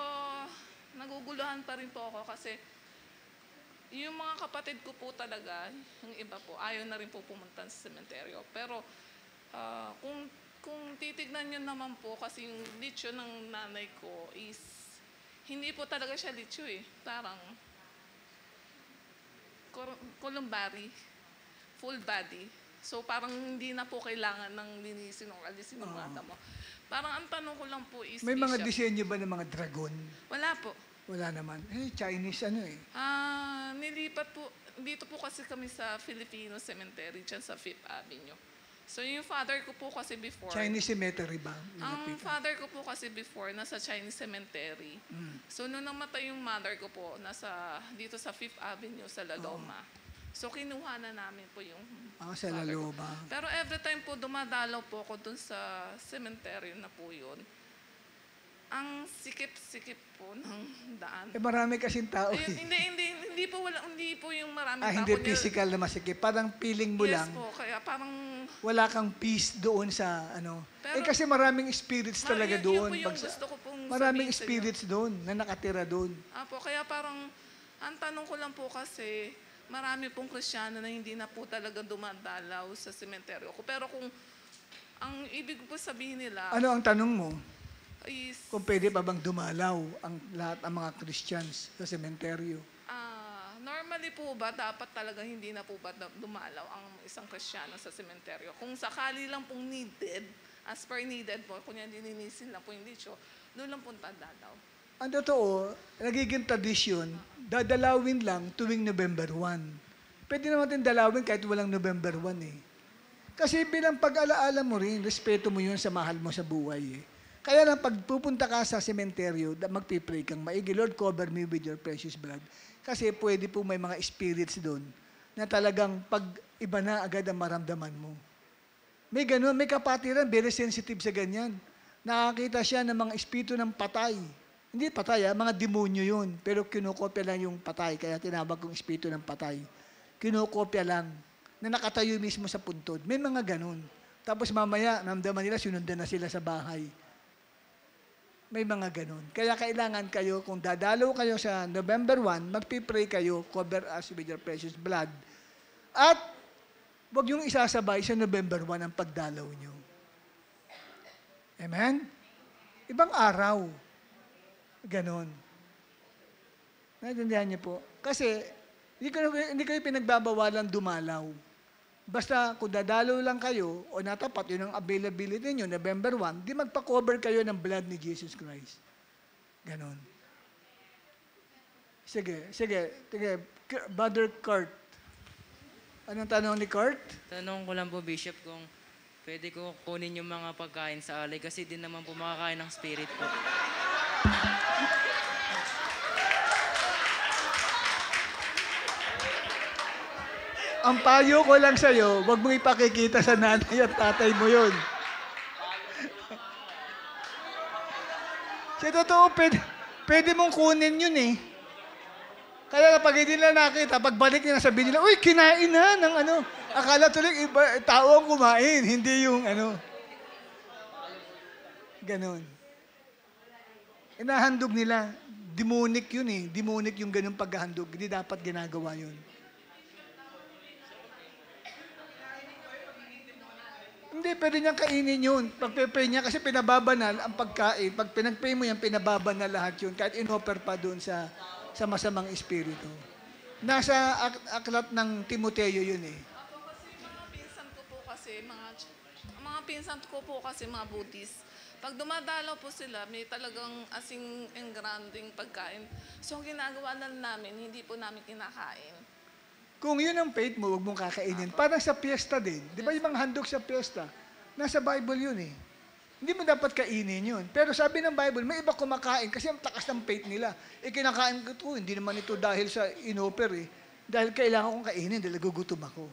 naguguluhan pa rin po ako kasi yung mga kapatid ko po talaga, yung iba po, ayaw na rin po pumunta sa sementeryo. Pero kung titignan nyo naman po, kasi yung litsyo ng nanay ko is, hindi po talaga siya litsyo eh. Parang columbary, full body. So parang hindi na po kailangan ng linisin o alisin ng mata mo. Parang ang tanong ko lang po is, May mga Bishop, disenyo ba ng mga dragon? wala po. Wala naman. Chinese Nilipat po, dito po kasi kami sa Filipino Cemetery, dyan sa 5th Avenue. So yung father ko po kasi before, Chinese cemetery ba? ang father ko po kasi before, nasa Chinese cemetery. So nung namatay yung mother ko po, dito sa 5th Avenue sa La Loma. So kinuha na namin po yung Sa La father ko. Loma. Pero every time po dumadalaw po ako dun sa cemetery na po yun, ang sikip-sikip po ng daan. Marami kasing tao. Ayun, hindi po yung maraming tao. Hindi physical na masikip. Parang feeling mo Yes lang. po, kaya parang Wala kang peace doon sa Pero- kasi maraming spirits talaga yun doon. po yung gusto ko pong Maraming sabihin sa inyo. spirits doon na nakatira doon. Apo, kaya parang, ang tanong ko lang po kasi, marami pong Kristiyano na hindi na po talaga dumadalaw sa sementeryo ko. Pero kung, ang ibig po sabihin nila Ano ang tanong mo? is, Kung pwede pa bang dumalaw ang lahat ng mga Christians sa sementeryo? normally po ba, dapat talaga hindi na po ba dumalaw ang isang Kristiyano sa sementeryo? Kung sakali lang pong needed, as per needed po, kung yan dininisin lang po yung nicho, doon lang po dadalaw. Ang totoo, nagiging tradisyon, dadalawin lang tuwing November 1. Pwede naman din dalawin kahit walang November 1 eh. Kasi bilang pag-alaala mo rin, respeto mo yun sa mahal mo sa buhay eh. Kaya lang pag pupunta ka sa sementeryo, magpipray kang maigi, Lord, cover me with your precious blood. Kasi pwede po may mga spirits doon na talagang pag iba na agad ang maramdaman mo. May ganun, may kapatiran, very sensitive sa ganyan. Nakakita siya ng mga espiritu ng patay. Hindi patay, mga demonyo yun. Pero kinukopya lang yung patay, kaya tinawag kong espiritu ng patay. Kinukopya lang, na nakatayo mismo sa puntod. May mga ganun. Tapos mamaya, namdaman nila, sinundan na sila sa bahay. May mga ganun. Kaya kailangan kayo, kung dadalaw kayo sa November 1, magpipray kayo, cover us with your precious blood. At huwag yung isasabay sa November 1 ang pagdalaw nyo. Amen? Ibang araw. Ganon. Naintindihan niyo po? Kasi, hindi kayo pinagbabawalan dumalaw. Basta kung dadalaw lang kayo o natapat yun ang availability niyo, November 1, di magpa-cover kayo ng blood ni Jesus Christ. Ganon. Sige. Brother Kurt. Anong tanong ni Kurt? Tanong ko lang po, Bishop, kung pwede ko kunin yung mga pagkain sa alay kasi din naman po makakain ng spirit po. Ang payo ko lang sa'yo, huwag mong ipakikita sa nanay at tatay mo yun. Sa totoo, pwede mong kunin yun eh. Kaya pag hindi nila nakita, pagbalik nila, sabihin nila, uy, kinain na ng ano. Akala tuloy, iba, tao ang kumain, hindi yung ano. Ganon. Inahandog nila. Demonic yun eh. Demonic yung ganun paghahandog. Hindi dapat ginagawa yun. Hindi, pwede niyang kainin yun. Pag-pray niya, kasi pinababanal ang pagkain. Pag pinag-pray mo yan, pinababanal lahat yun. Kahit in-offer pa doon sa masamang espiritu. Nasa aklat ng Timoteo yun eh. Ako kasi mga pinsan ko po kasi mga Buddhist. Pag dumadalaw po sila, may talagang asing engranding pagkain. So ang ginagawa na namin, hindi po namin kinakain. Kung yun ang faith mo, huwag mong kakainin. Parang sa piyesta din. Di ba yung mga handog sa piyesta? Nasa Bible yun eh. Hindi mo dapat kainin yun. Pero sabi ng Bible, may iba kumakain kasi ang takas ng faith nila. Kinakain ko ito, hindi naman ito dahil sa inoffer eh. Dahil kailangan kong kainin, dahil gugutom ako.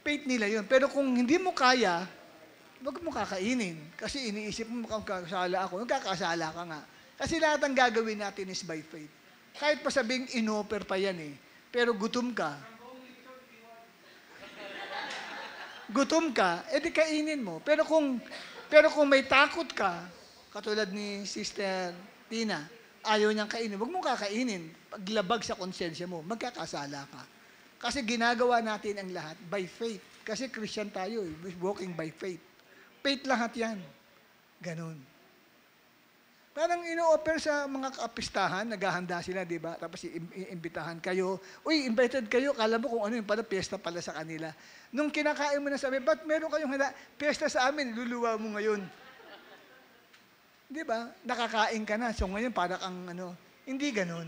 Faith nila yun. Pero kung hindi mo kaya, huwag mo kakainin. Kasi iniisip mo, magkakasala ako. Magkakasala ka nga. Kasi lahat ang gagawin natin is by faith. Kahit pa sabing inoffer pa yan eh. Pero gutom ka, edi kainin mo. Pero kung may takot ka, katulad ni Sister Tina, ayaw niyang kainin, huwag mong kakainin. Paglabag sa konsensya mo, magkakasala ka. Kasi ginagawa natin ang lahat by faith. Kasi Christian tayo, walking by faith. Faith lahat yan. Ganon. Parang ino-offer sa mga kapistahan, naghahanda sila, di ba? Tapos iimbitahan kayo. Uy, invited kayo, kala mo kung ano yung pala, piyesta pala sa kanila. Nung kinakain mo na sabi, ba't meron kayong handa? Piyesta sa amin, luluwa mo ngayon. Di ba? Nakakain ka na. So ngayon, para kang hindi ganun.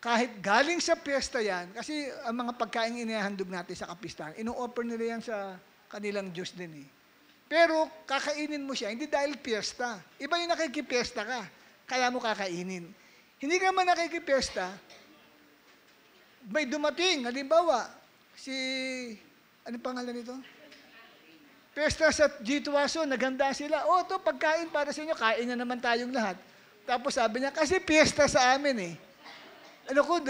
Kahit galing sa piyesta yan, kasi ang mga pagkain inihandog natin sa kapistahan, ino-offer nila yan sa kanilang Diyos din eh. Pero kakainin mo siya, hindi dahil piyesta. Iba yung nakikipiyesta ka, kaya mo kakainin. Hindi ka man nakikipiyesta, may dumating, halimbawa, ano pangalan nito? Piyesta sa G2ASO, naghanda sila. O, ito, pagkain para sa inyo, kain na naman tayong lahat. Tapos sabi niya, kasi piyesta sa amin eh. Ano ko,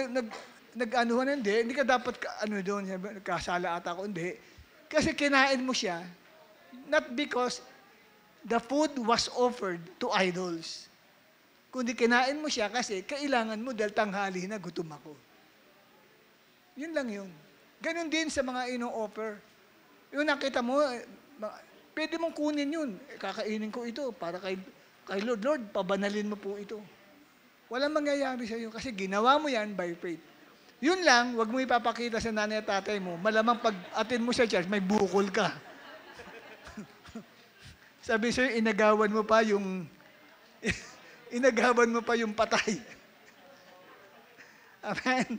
nag-anuhan, hindi ka dapat, doon, nagkasala ata ko, hindi. Kasi kinain mo siya, not because the food was offered to idols. Kundi kinain mo siya kasi kailangan mo dahil tanghali na gutom ako. Yun lang yun. Ganon din sa mga ino-offer. Yung nakita mo, pwede mong kunin yun. Kakainin ko ito para kay Lord. Lord, pabanalin mo po ito. Walang mangyayari sa iyo kasi ginawa mo yan by faith. Yun lang, wag mo ipapakita sa nanay at tatay mo. Malamang pag-attend mo sa church, may bukol ka. Sabi sa'yo, inagawan mo pa yung patay. Amen?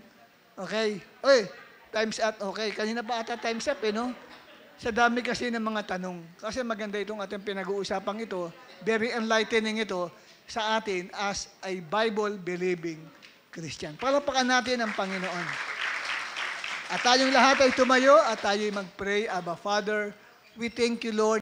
Okay. Oy, time's up. Okay, kanina pa ata time's up no? Sa dami kasi ng mga tanong. Kasi maganda itong ating pinag-uusapang ito. Very enlightening ito sa atin as a Bible-believing Christian. Palapakan natin ang Panginoon. At tayong lahat ay tumayo at tayo'y mag-pray. Abba, Father, we thank you, Lord.